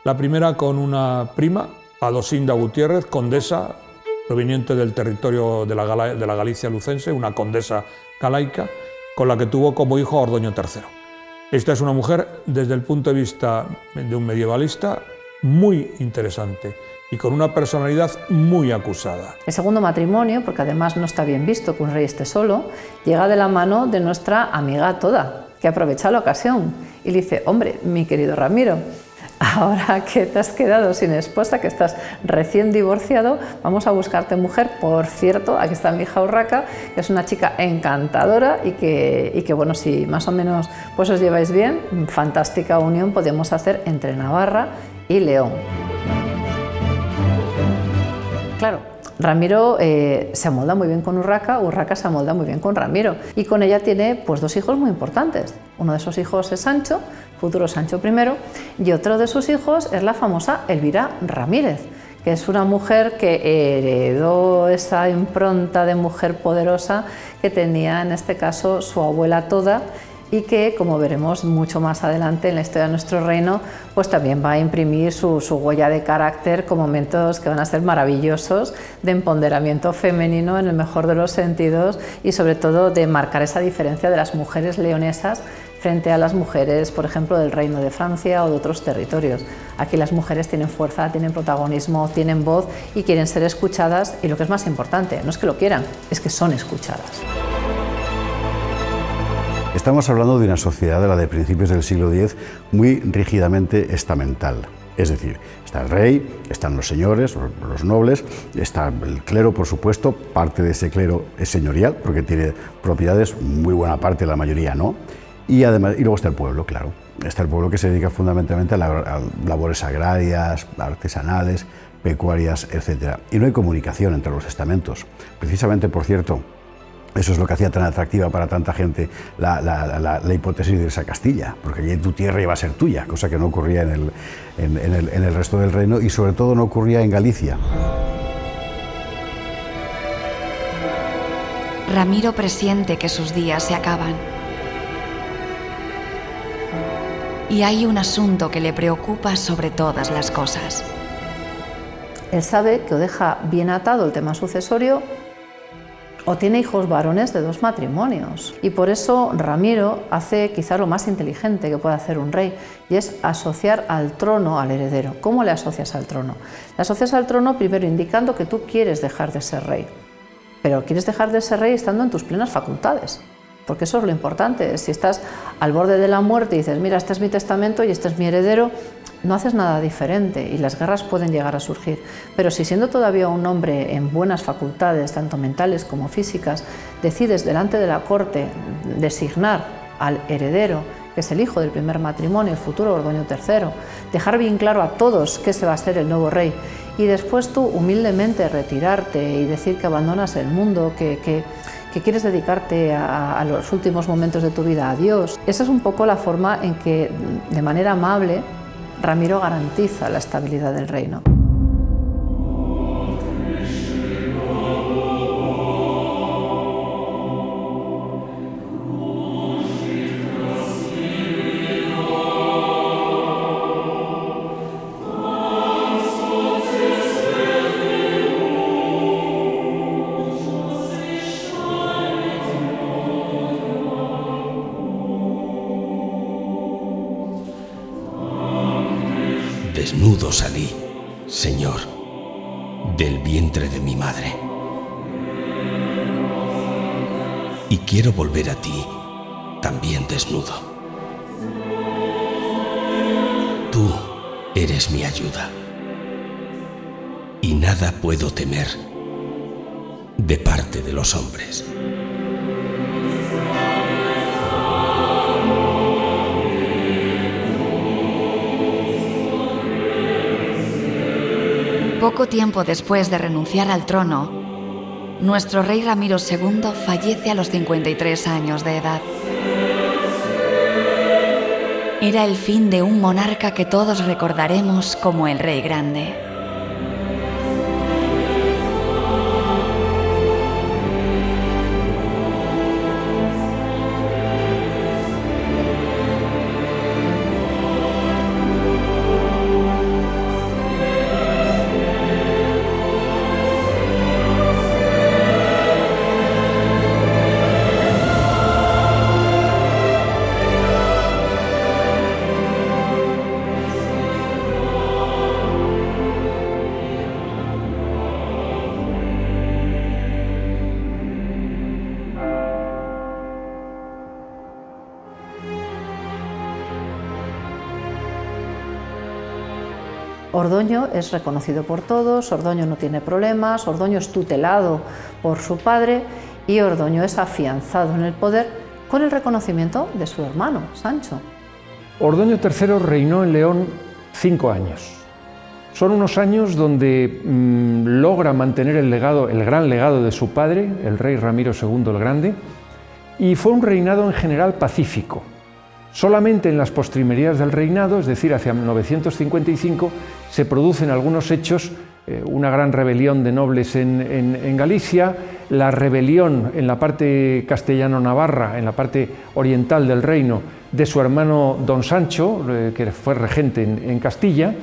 La primera con una prima, Adosinda Gutiérrez, condesa proveniente del territorio de la Galicia lucense, una condesa galaica, con la que tuvo como hijo a Ordoño III. Esta es una mujer, desde el punto de vista de un medievalista, muy interesante y con una personalidad muy acusada. El segundo matrimonio, porque además no está bien visto que un rey esté solo, llega de la mano de nuestra amiga Toda, que aprovecha la ocasión y le dice: hombre, mi querido Ramiro, ahora que te has quedado sin esposa, que estás recién divorciado, vamos a buscarte mujer. Por cierto, aquí está mi hija Urraca, que es una chica encantadora y que bueno, si más o menos pues os lleváis bien, fantástica unión podemos hacer entre Navarra y León. Claro, Ramiro se amolda muy bien con Urraca, Urraca se amolda muy bien con Ramiro, y con ella tiene pues 2 hijos muy importantes. Uno de esos hijos es Sancho, futuro Sancho I, y otro de sus hijos es la famosa Elvira Ramírez, que es una mujer que heredó esa impronta de mujer poderosa que tenía en este caso su abuela Toda, y que, como veremos mucho más adelante en la historia de nuestro reino, pues también va a imprimir su huella de carácter con momentos que van a ser maravillosos de empoderamiento femenino en el mejor de los sentidos, y sobre todo de marcar esa diferencia de las mujeres leonesas frente a las mujeres, por ejemplo, del Reino de Francia o de otros territorios. Aquí las mujeres tienen fuerza, tienen protagonismo, tienen voz y quieren ser escuchadas, y lo que es más importante, no es que lo quieran, es que son escuchadas. Estamos hablando de una sociedad, de la de principios del siglo X, muy rígidamente estamental. Es decir, está el rey, están los señores, los nobles, está el clero, por supuesto, parte de ese clero es señorial, porque tiene propiedades, muy buena parte, la mayoría no, y luego está el pueblo, claro. Está el pueblo que se dedica fundamentalmente a labores agrarias, artesanales, pecuarias, etc. Y no hay comunicación entre los estamentos. Precisamente, por cierto, eso es lo que hacía tan atractiva para tanta gente la hipótesis de irse a Castilla, porque allí tu tierra iba a ser tuya, cosa que no ocurría en el resto del reino, y sobre todo no ocurría en Galicia. Ramiro presiente que sus días se acaban. Y hay un asunto que le preocupa sobre todas las cosas. Él sabe que o deja bien atado el tema sucesorio o tiene hijos varones de 2 matrimonios. Y por eso Ramiro hace quizás lo más inteligente que puede hacer un rey, y es asociar al trono al heredero. ¿Cómo le asocias al trono? Le asocias al trono primero indicando que tú quieres dejar de ser rey, pero quieres dejar de ser rey estando en tus plenas facultades, porque eso es lo importante. Si estás al borde de la muerte y dices: mira, este es mi testamento y este es mi heredero, no haces nada diferente y las guerras pueden llegar a surgir. Pero si, siendo todavía un hombre en buenas facultades, tanto mentales como físicas, decides delante de la corte designar al heredero, que es el hijo del primer matrimonio, el futuro Ordoño III, dejar bien claro a todos que ese va a ser el nuevo rey, y después tú humildemente retirarte y decir que abandonas el mundo, que quieres dedicarte a los últimos momentos de tu vida a Dios, esa es un poco la forma en que, de manera amable, Ramiro garantiza la estabilidad del reino. Desnudo salí, Señor, del vientre de mi madre. Y quiero volver a ti, también desnudo. eres mi ayuda. Y nada puedo temer de parte de los hombres. Poco tiempo después de renunciar al trono, nuestro rey Ramiro II fallece a los 53 años de edad. Era el fin de un monarca que todos recordaremos como el Rey Grande. Ordoño es reconocido por todos, Ordoño no tiene problemas, Ordoño es tutelado por su padre y Ordoño es afianzado en el poder con el reconocimiento de su hermano, Sancho. Ordoño III reinó en León 5 años. Son unos años donde logra mantener el gran legado de su padre, el rey Ramiro II el Grande, y fue un reinado en general pacífico. Solamente en las postrimerías del reinado, es decir, hacia 955, se producen algunos hechos, una gran rebelión de nobles en Galicia, la rebelión en la parte castellano-navarra, en la parte oriental del reino, de su hermano don Sancho, que fue regente en Castilla,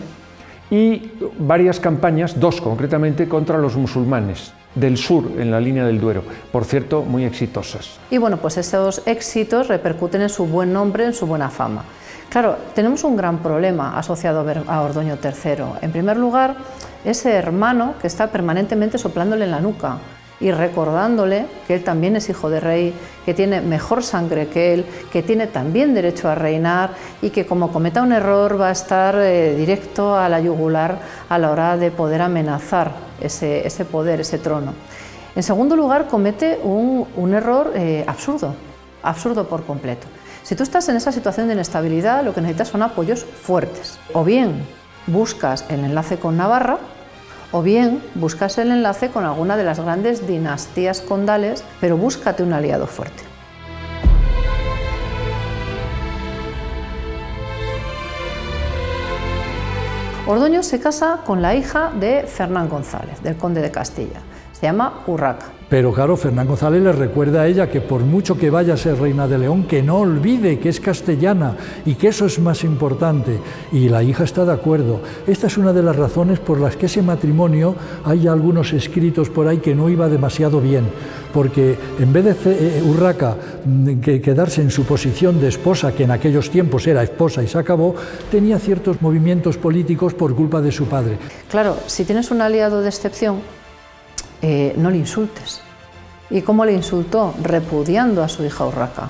y varias campañas, 2 concretamente, contra los musulmanes del sur, en la línea del Duero, por cierto, muy exitosas. Y bueno, pues esos éxitos repercuten en su buen nombre, en su buena fama. Claro, tenemos un gran problema asociado a Ordoño III. En primer lugar, ese hermano que está permanentemente soplándole en la nuca y recordándole que él también es hijo de rey, que tiene mejor sangre que él, que tiene también derecho a reinar y que como cometa un error va a estar directo a la yugular a la hora de poder amenazar ese poder, ese trono. En segundo lugar, comete un error absurdo por completo. Si tú estás en esa situación de inestabilidad, lo que necesitas son apoyos fuertes. O bien buscas el enlace con Navarra, o bien buscas el enlace con alguna de las grandes dinastías condales, pero búscate un aliado fuerte. Ordoño se casa con la hija de Fernán González, del conde de Castilla. Se llama Urraca. Pero claro, Fernán González le recuerda a ella que por mucho que vaya a ser reina de León, que no olvide que es castellana y que eso es más importante. Y la hija está de acuerdo. Esta es una de las razones por las que ese matrimonio, hay algunos escritos por ahí que no iba demasiado bien, porque en vez de Urraca quedarse en su posición de esposa, que en aquellos tiempos era esposa y se acabó, tenía ciertos movimientos políticos por culpa de su padre. Claro, si tienes un aliado de excepción, no le insultes. ¿Y cómo le insultó? Repudiando a su hija Urraca.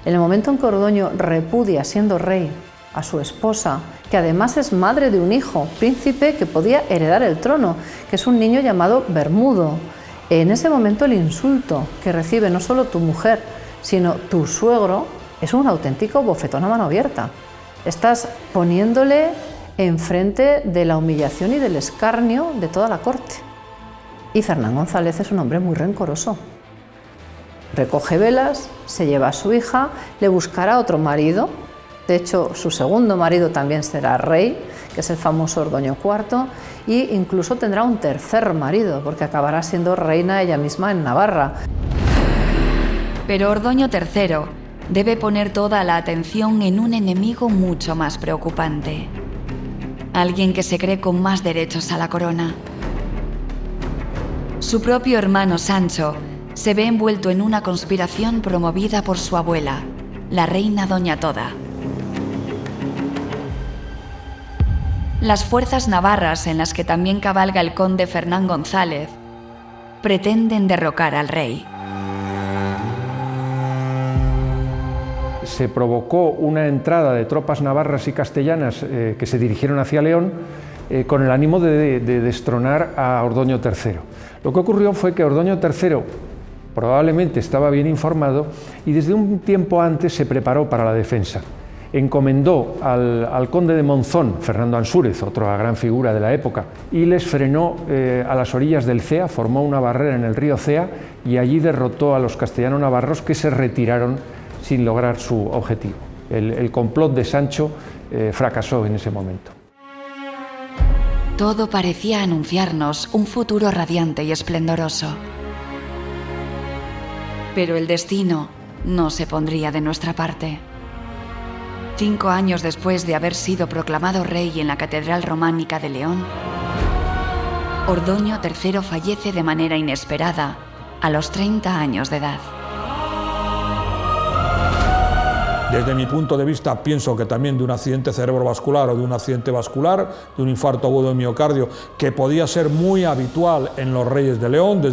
En el momento en que Ordoño repudia, siendo rey, a su esposa, que además es madre de un hijo, príncipe que podía heredar el trono, que es un niño llamado Bermudo, en ese momento el insulto que recibe no solo tu mujer, sino tu suegro, es un auténtico bofetón a mano abierta. Estás poniéndole enfrente de la humillación y del escarnio de toda la corte. Y Fernán González es un hombre muy rencoroso. Recoge velas, se lleva a su hija, le buscará otro marido. De hecho, su segundo marido también será rey, que es el famoso Ordoño IV, e incluso tendrá un tercer marido, porque acabará siendo reina ella misma en Navarra. Pero Ordoño III debe poner toda la atención en un enemigo mucho más preocupante. Alguien que se cree con más derechos a la corona. Su propio hermano Sancho se ve envuelto en una conspiración promovida por su abuela, la reina Doña Toda. Las fuerzas navarras, en las que también cabalga el conde Fernán González, pretenden derrocar al rey. se provocó una entrada de tropas navarras y castellanas que se dirigieron hacia León con el ánimo de destronar a Ordoño III. Lo que ocurrió fue que Ordoño III probablemente estaba bien informado y desde un tiempo antes se preparó para la defensa. Encomendó al conde de Monzón, Fernando Ansúrez, otra gran figura de la época, y les frenó a las orillas del Cea, formó una barrera en el río Cea y allí derrotó a los castellano-navarros, que se retiraron sin lograr su objetivo. El complot de Sancho fracasó en ese momento. Todo parecía anunciarnos un futuro radiante y esplendoroso. Pero el destino no se pondría de nuestra parte. 5 años después de haber sido proclamado rey en la Catedral Románica de León, Ordoño III fallece de manera inesperada a los 30 años de edad. Desde mi punto de vista, pienso que también de un accidente cerebrovascular o de un accidente vascular, de un infarto agudo de miocardio, que podía ser muy habitual en los reyes de León,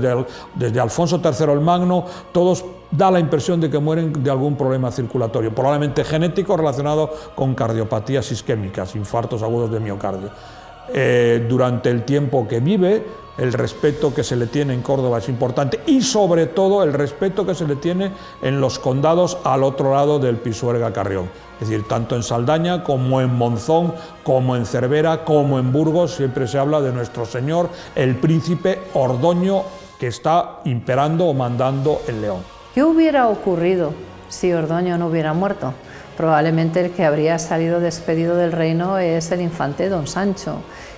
desde Alfonso III el Magno, todos da la impresión de que mueren de algún problema circulatorio, probablemente genético relacionado con cardiopatías isquémicas, infartos agudos de miocardio. Durante el tiempo que vive, el respeto que se le tiene en Córdoba es importante y sobre todo el respeto que se le tiene en los condados al otro lado del Pisuerga-Carrión. Es decir, tanto en Saldaña como en Monzón, como en Cervera, como en Burgos, siempre se habla de nuestro señor, el príncipe Ordoño, que está imperando o mandando en León. ¿Qué hubiera ocurrido si Ordoño no hubiera muerto? Probablemente el que habría salido despedido del reino es el infante don Sancho.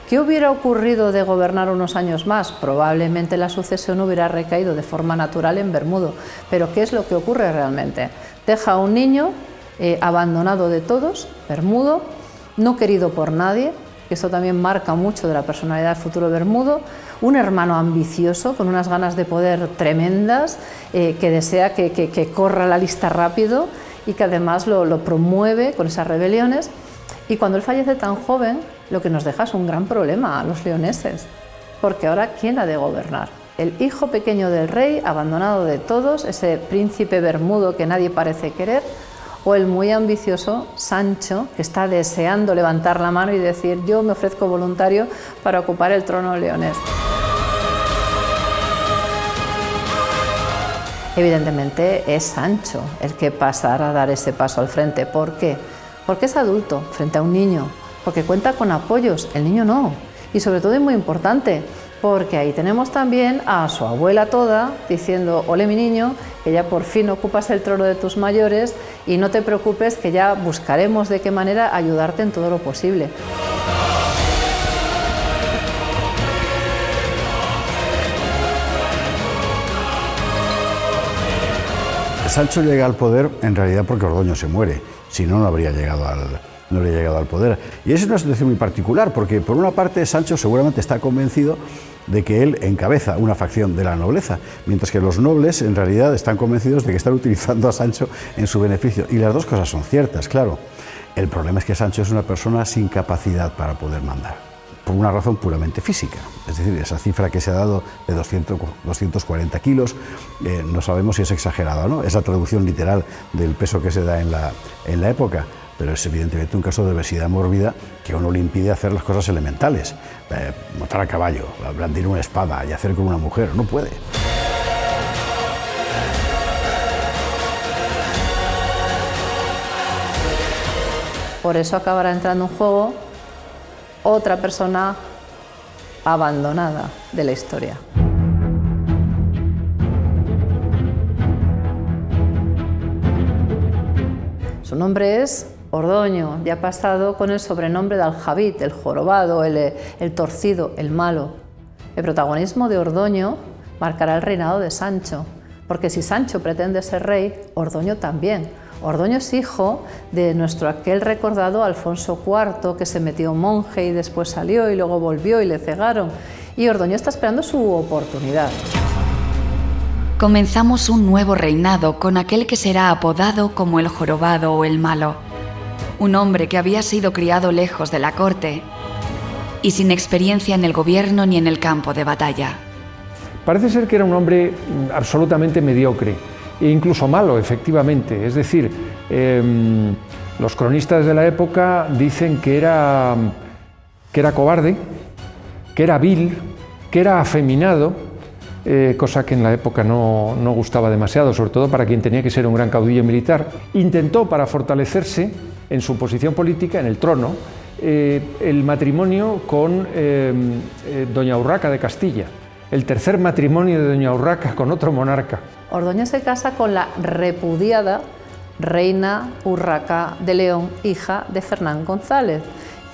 ¿Qué hubiera ocurrido de gobernar unos años más? Probablemente la sucesión hubiera recaído de forma natural en Bermudo. Pero ¿qué es lo que ocurre realmente? Deja a un niño abandonado de todos, Bermudo, no querido por nadie, que esto también marca mucho de la personalidad del futuro Bermudo, un hermano ambicioso con unas ganas de poder tremendas, que desea que corra la lista rápido y que además lo promueve con esas rebeliones. Y cuando él fallece tan joven, lo que nos deja es un gran problema a los leoneses, porque ahora ¿quién ha de gobernar? El hijo pequeño del rey, abandonado de todos, ese príncipe Bermudo que nadie parece querer, o el muy ambicioso Sancho, que está deseando levantar la mano y decir: yo me ofrezco voluntario para ocupar el trono leonés. Evidentemente es Sancho el que pasará a dar ese paso al frente. ¿Por qué? Porque es adulto frente a un niño, porque cuenta con apoyos, el niño no. Y sobre todo, es muy importante, porque ahí tenemos también a su abuela toda diciendo: ole mi niño, que ya por fin ocupas el trono de tus mayores y no te preocupes, que ya buscaremos de qué manera ayudarte en todo lo posible. Sancho llega al poder en realidad porque Ordoño se muere, si no, no habría llegado al poder. Y es una situación muy particular, porque por una parte Sancho seguramente está convencido de que él encabeza una facción de la nobleza, mientras que los nobles en realidad están convencidos de que están utilizando a Sancho en su beneficio. Y las dos cosas son ciertas, claro. El problema es que Sancho es una persona sin capacidad para poder mandar, por una razón puramente física. Es decir, esa cifra que se ha dado de 240 kilos, no sabemos si es exagerada o no, es la traducción literal del peso que se da en la época, pero es evidentemente un caso de obesidad mórbida que a uno le impide hacer las cosas elementales, montar a caballo, blandir una espada y hacer con una mujer, no puede. Por eso acabará entrando en juego otra persona abandonada de la historia. Su nombre es Ordoño, ya ha pasado con el sobrenombre de Aljabit, el jorobado, el torcido, el malo. El protagonismo de Ordoño marcará el reinado de Sancho, porque si Sancho pretende ser rey, Ordoño también. Ordoño es hijo de nuestro aquel recordado Alfonso IV, que se metió monje y después salió y luego volvió y le cegaron. Y Ordoño está esperando su oportunidad. Comenzamos un nuevo reinado con aquel que será apodado como el jorobado o el malo. Un hombre que había sido criado lejos de la corte y sin experiencia en el gobierno ni en el campo de batalla. Parece ser que era un hombre absolutamente mediocre, e incluso malo, efectivamente. Es decir, Los cronistas de la época dicen que era cobarde, que era vil, que era afeminado, cosa que en la época no gustaba demasiado, sobre todo para quien tenía que ser un gran caudillo militar. Intentó, para fortalecerse en su posición política, en el trono, el matrimonio con doña Urraca de Castilla, el tercer matrimonio de doña Urraca con otro monarca. Ordóñez se casa con la repudiada reina Urraca de León, hija de Fernán González,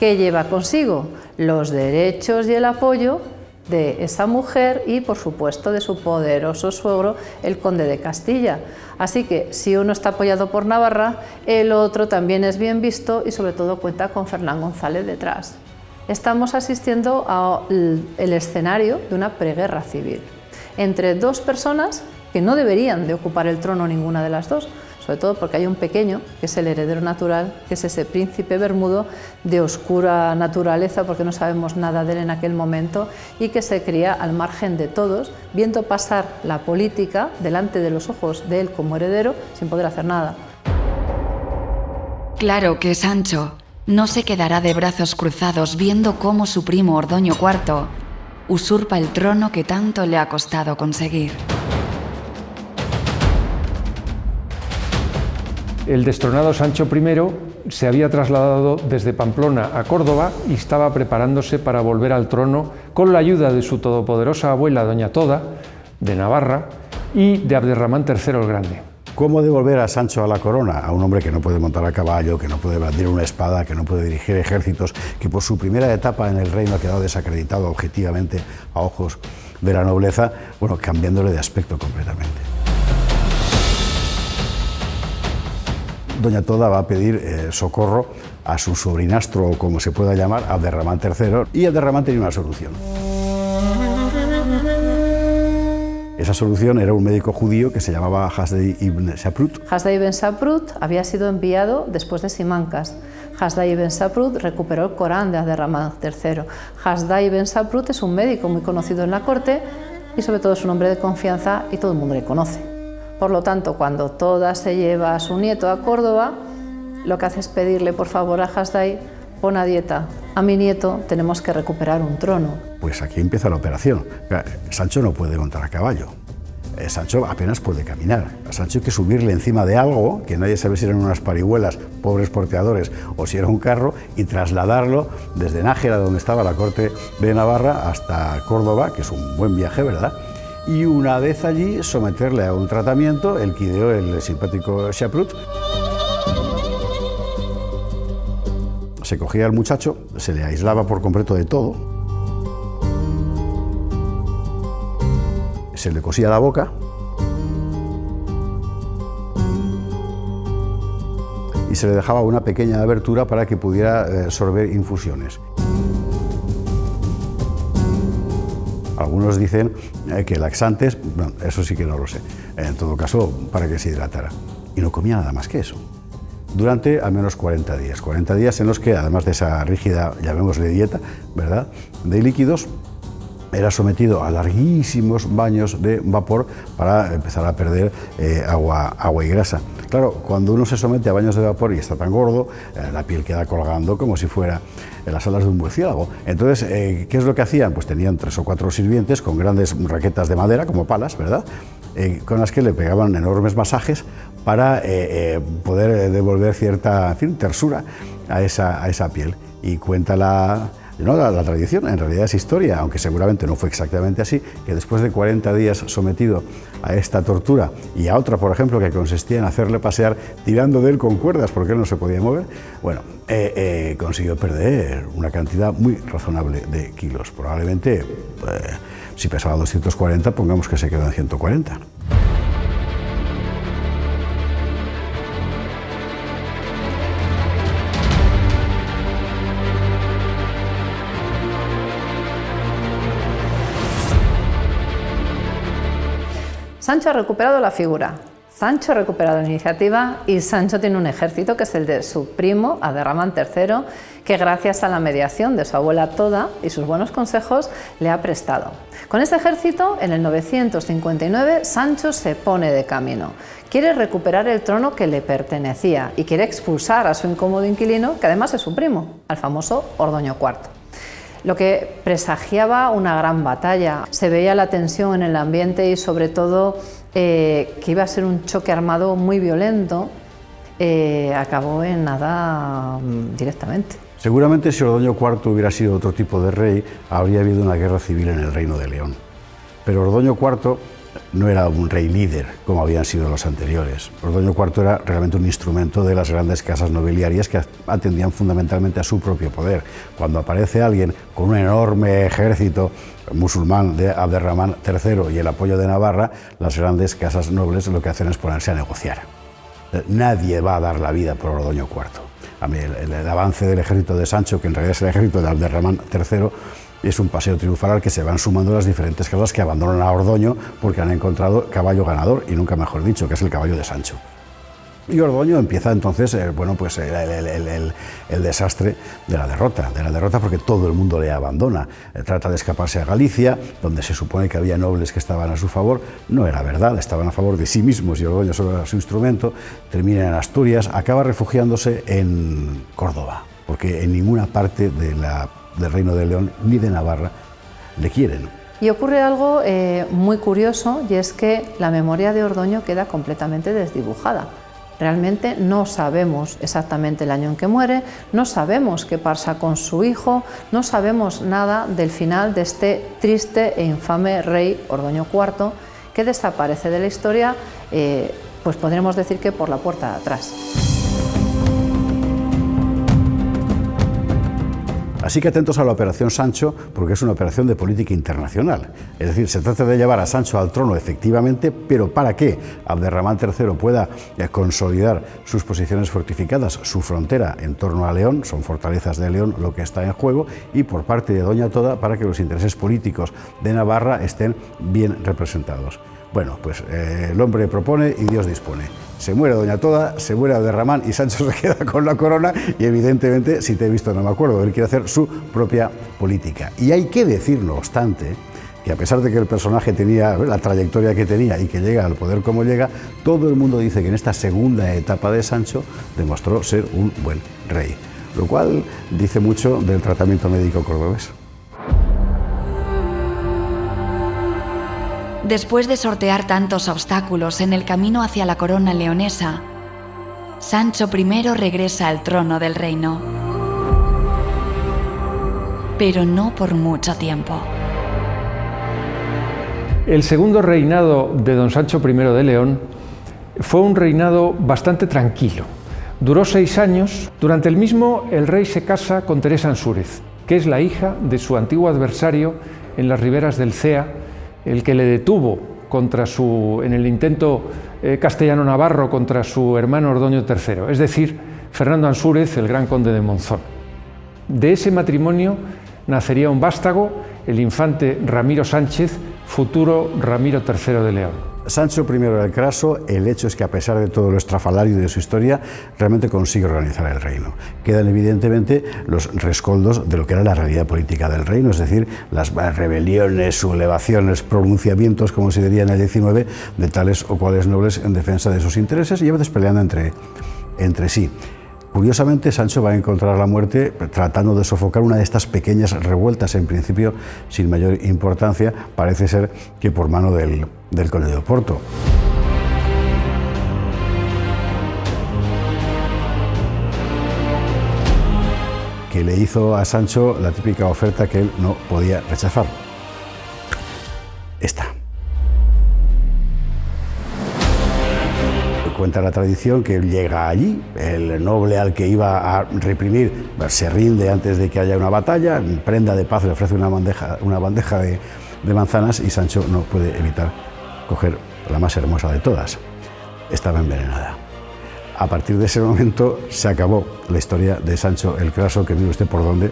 que lleva consigo los derechos y el apoyo de esa mujer y, por supuesto, de su poderoso suegro, el conde de Castilla. Así que, si uno está apoyado por Navarra, el otro también es bien visto y, sobre todo, cuenta con Fernán González detrás. Estamos asistiendo al escenario de una preguerra civil entre dos personas que no deberían de ocupar el trono ninguna de las dos, sobre todo porque hay un pequeño, que es el heredero natural, que es ese príncipe bermudo de oscura naturaleza, porque no sabemos nada de él en aquel momento, y que se cría al margen de todos, viendo pasar la política delante de los ojos de él como heredero, sin poder hacer nada. Claro que Sancho no se quedará de brazos cruzados viendo cómo su primo Ordoño IV usurpa el trono que tanto le ha costado conseguir. El destronado Sancho I se había trasladado desde Pamplona a Córdoba y estaba preparándose para volver al trono con la ayuda de su todopoderosa abuela doña Toda, de Navarra, y de Abderramán III el Grande. ¿Cómo devolver a Sancho a la corona? A un hombre que no puede montar a caballo, que no puede blandir una espada, que no puede dirigir ejércitos, que por su primera etapa en el reino ha quedado desacreditado objetivamente a ojos de la nobleza, bueno, cambiándole de aspecto completamente. Doña Toda va a pedir socorro a su sobrinastro, o como se pueda llamar, Abderramán III, y Abderramán tenía una solución. Esa solución era un médico judío que se llamaba Hasdai ibn Shaprut. Hasdai ibn Shaprut había sido enviado después de Simancas. Hasdai ibn Shaprut recuperó el Corán de Abderramán III. Hasdai ibn Shaprut es un médico muy conocido en la corte y sobre todo es un hombre de confianza y todo el mundo le conoce. Por lo tanto, cuando Toda se lleva a su nieto a Córdoba, lo que hace es pedirle por favor a Hasdai: pon a dieta a mi nieto, tenemos que recuperar un trono. Pues aquí empieza la operación. Sancho no puede montar a caballo. Sancho apenas puede caminar. A Sancho hay que subirle encima de algo, que nadie sabe si eran unas parihuelas, pobres porteadores, o si era un carro, y trasladarlo desde Nájera, donde estaba la corte de Navarra, hasta Córdoba, que es un buen viaje, ¿verdad? Y una vez allí someterle a un tratamiento, el que ideó el simpático Shaprut. Se cogía al muchacho, se le aislaba por completo de todo, se le cosía la boca y se le dejaba una pequeña abertura para que pudiera sorber infusiones. Algunos dicen que laxantes, bueno, eso sí que no lo sé, en todo caso para que se hidratara. Y no comía nada más que eso, durante al menos 40 días en los que, además de esa rígida, llamémosle dieta, ¿verdad?, de líquidos, era sometido a larguísimos baños de vapor para empezar a perder agua y grasa. Claro, cuando uno se somete a baños de vapor y está tan gordo, la piel queda colgando como si fuera en las alas de un murciélago. Entonces, ¿qué es lo que hacían? Pues tenían 3 o 4 sirvientes con grandes raquetas de madera, como palas, ¿verdad?, con las que le pegaban enormes masajes para poder devolver cierta, en fin, tersura a esa piel. Y cuenta la tradición, en realidad es historia, aunque seguramente no fue exactamente así, que después de 40 días sometido a esta tortura y a otra, por ejemplo, que consistía en hacerle pasear tirando de él con cuerdas porque él no se podía mover, bueno, consiguió perder una cantidad muy razonable de kilos. Probablemente, si pesaba 240, pongamos que se quedó en 140. Sancho ha recuperado la figura. Sancho ha recuperado la iniciativa y Sancho tiene un ejército que es el de su primo, Abderramán III, que gracias a la mediación de su abuela Toda y sus buenos consejos le ha prestado. Con este ejército, en el 959, Sancho se pone de camino. Quiere recuperar el trono que le pertenecía y quiere expulsar a su incómodo inquilino, que además es su primo, al famoso Ordoño IV. Lo que presagiaba una gran batalla. Se veía la tensión en el ambiente y sobre todo que iba a ser un choque armado muy violento, acabó en nada directamente. Seguramente si Ordoño IV hubiera sido otro tipo de rey, habría habido una guerra civil en el Reino de León. Pero Ordoño IV no era un rey líder, como habían sido los anteriores. Ordoño IV era realmente un instrumento de las grandes casas nobiliarias que atendían fundamentalmente a su propio poder. Cuando aparece alguien con un enorme ejército musulmán de Abderramán III y el apoyo de Navarra, las grandes casas nobles lo que hacen es ponerse a negociar. Nadie va a dar la vida por Ordoño IV. A mí el avance del ejército de Sancho, que en realidad es el ejército de Abderramán III, es un paseo triunfal al que se van sumando las diferentes casas que abandonan a Ordoño porque han encontrado caballo ganador, y nunca mejor dicho, que es el caballo de Sancho. Y Ordoño empieza entonces el desastre de la derrota porque todo el mundo le abandona. Trata de escaparse a Galicia, donde se supone que había nobles que estaban a su favor. No era verdad, estaban a favor de sí mismos y Ordoño solo era su instrumento. Termina en Asturias, acaba refugiándose en Córdoba, porque en ninguna parte del Reino de León ni de Navarra le quieren. Y ocurre algo muy curioso, y es que la memoria de Ordoño queda completamente desdibujada. Realmente no sabemos exactamente el año en que muere, no sabemos qué pasa con su hijo, no sabemos nada del final de este triste e infame rey Ordoño IV, que desaparece de la historia, pues podríamos decir que por la puerta de atrás. Así que atentos a la Operación Sancho, porque es una operación de política internacional. Es decir, se trata de llevar a Sancho al trono efectivamente, pero ¿para qué? Abderramán III pueda consolidar sus posiciones fortificadas, su frontera en torno a León, son fortalezas de León lo que está en juego, y por parte de Doña Toda para que los intereses políticos de Navarra estén bien representados. Bueno, pues el hombre propone y Dios dispone. Se muere Doña Toda, se muere Abderramán y Sancho se queda con la corona y evidentemente, si te he visto no me acuerdo, él quiere hacer su propia política. Y hay que decir, no obstante, que a pesar de que el personaje tenía la trayectoria que tenía y que llega al poder como llega, todo el mundo dice que en esta segunda etapa de Sancho demostró ser un buen rey, lo cual dice mucho del tratamiento médico cordobés. Después de sortear tantos obstáculos en el camino hacia la corona leonesa, Sancho I regresa al trono del reino. Pero no por mucho tiempo. El segundo reinado de don Sancho I de León fue un reinado bastante tranquilo. Duró 6 años. Durante el mismo, el rey se casa con Teresa Ansúrez, que es la hija de su antiguo adversario en las riberas del Cea, el que le detuvo en el intento castellano-navarro contra su hermano Ordoño III, es decir, Fernando Ansúrez, el gran conde de Monzón. De ese matrimonio nacería un vástago, el infante Ramiro Sánchez, futuro Ramiro III de León. Sancho I era el Craso. El hecho es que, a pesar de todo lo estrafalario de su historia, realmente consigue organizar el reino. Quedan evidentemente los rescoldos de lo que era la realidad política del reino, es decir, las rebeliones, sublevaciones, pronunciamientos, como se diría en el XIX, de tales o cuales nobles en defensa de sus intereses y a veces peleando entre sí. Curiosamente, Sancho va a encontrar la muerte tratando de sofocar una de estas pequeñas revueltas, en principio sin mayor importancia, parece ser que por mano del conde de Oporto. Que le hizo a Sancho la típica oferta que él no podía rechazar. Esta. Cuenta la tradición que llega allí, el noble al que iba a reprimir se rinde antes de que haya una batalla, en prenda de paz le ofrece una bandeja de manzanas y Sancho no puede evitar coger la más hermosa de todas. Estaba envenenada. A partir de ese momento se acabó la historia de Sancho el Craso, que mire usted por dónde,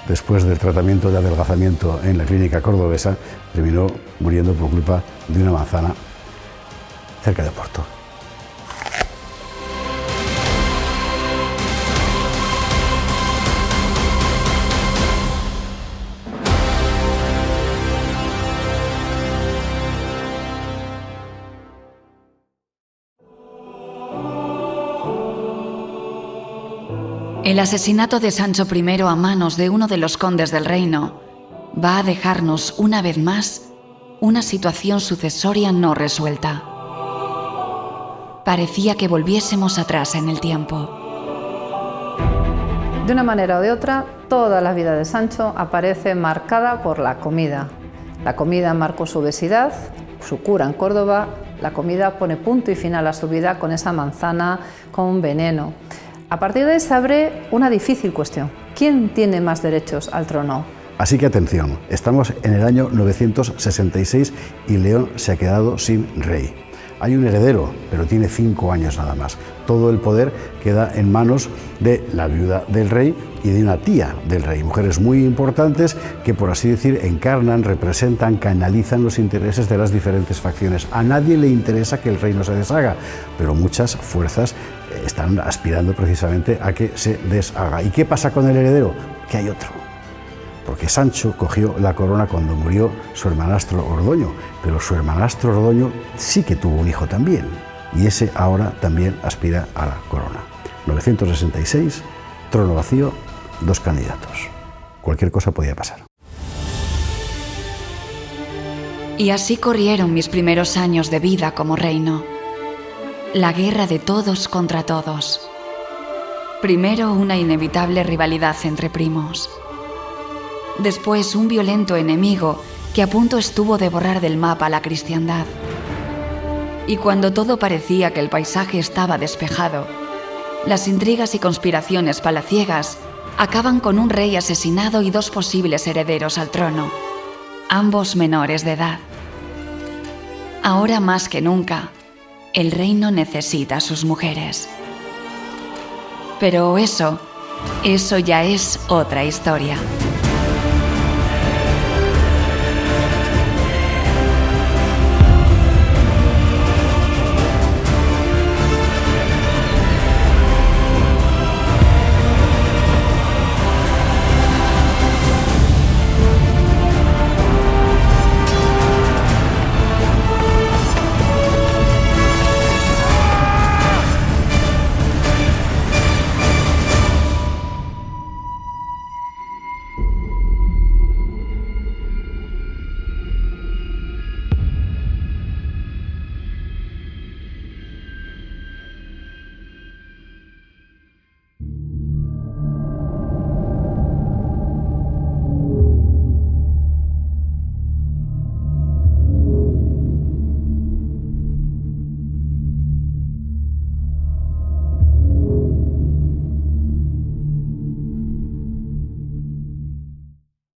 después del tratamiento de adelgazamiento en la clínica cordobesa, terminó muriendo por culpa de una manzana cerca de Oporto. El asesinato de Sancho I a manos de uno de los condes del reino va a dejarnos una vez más una situación sucesoria no resuelta. Parecía que volviésemos atrás en el tiempo. De una manera o de otra, toda la vida de Sancho aparece marcada por la comida. La comida marcó su obesidad, su cura en Córdoba. La comida pone punto y final a su vida con esa manzana con veneno. A partir de ahí se abre una difícil cuestión. ¿Quién tiene más derechos al trono? Así que atención, estamos en el año 966 y León se ha quedado sin rey. Hay un heredero, pero tiene 5 años nada más. Todo el poder queda en manos de la viuda del rey y de una tía del rey. Mujeres muy importantes que, por así decir, encarnan, representan, canalizan los intereses de las diferentes facciones. A nadie le interesa que el reino se deshaga, pero muchas fuerzas están aspirando precisamente a que se deshaga. ¿Y qué pasa con el heredero? Que hay otro. Porque Sancho cogió la corona cuando murió su hermanastro Ordoño, pero su hermanastro Ordoño sí que tuvo un hijo también, y ese ahora también aspira a la corona. 966, trono vacío, 2 candidatos. Cualquier cosa podía pasar. Y así corrieron mis primeros años de vida como reino. La guerra de todos contra todos. Primero una inevitable rivalidad entre primos. Después un violento enemigo que a punto estuvo de borrar del mapa la cristiandad. Y cuando todo parecía que el paisaje estaba despejado, las intrigas y conspiraciones palaciegas acaban con un rey asesinado y 2 posibles herederos al trono, ambos menores de edad. Ahora más que nunca, el reino necesita a sus mujeres. Pero eso ya es otra historia.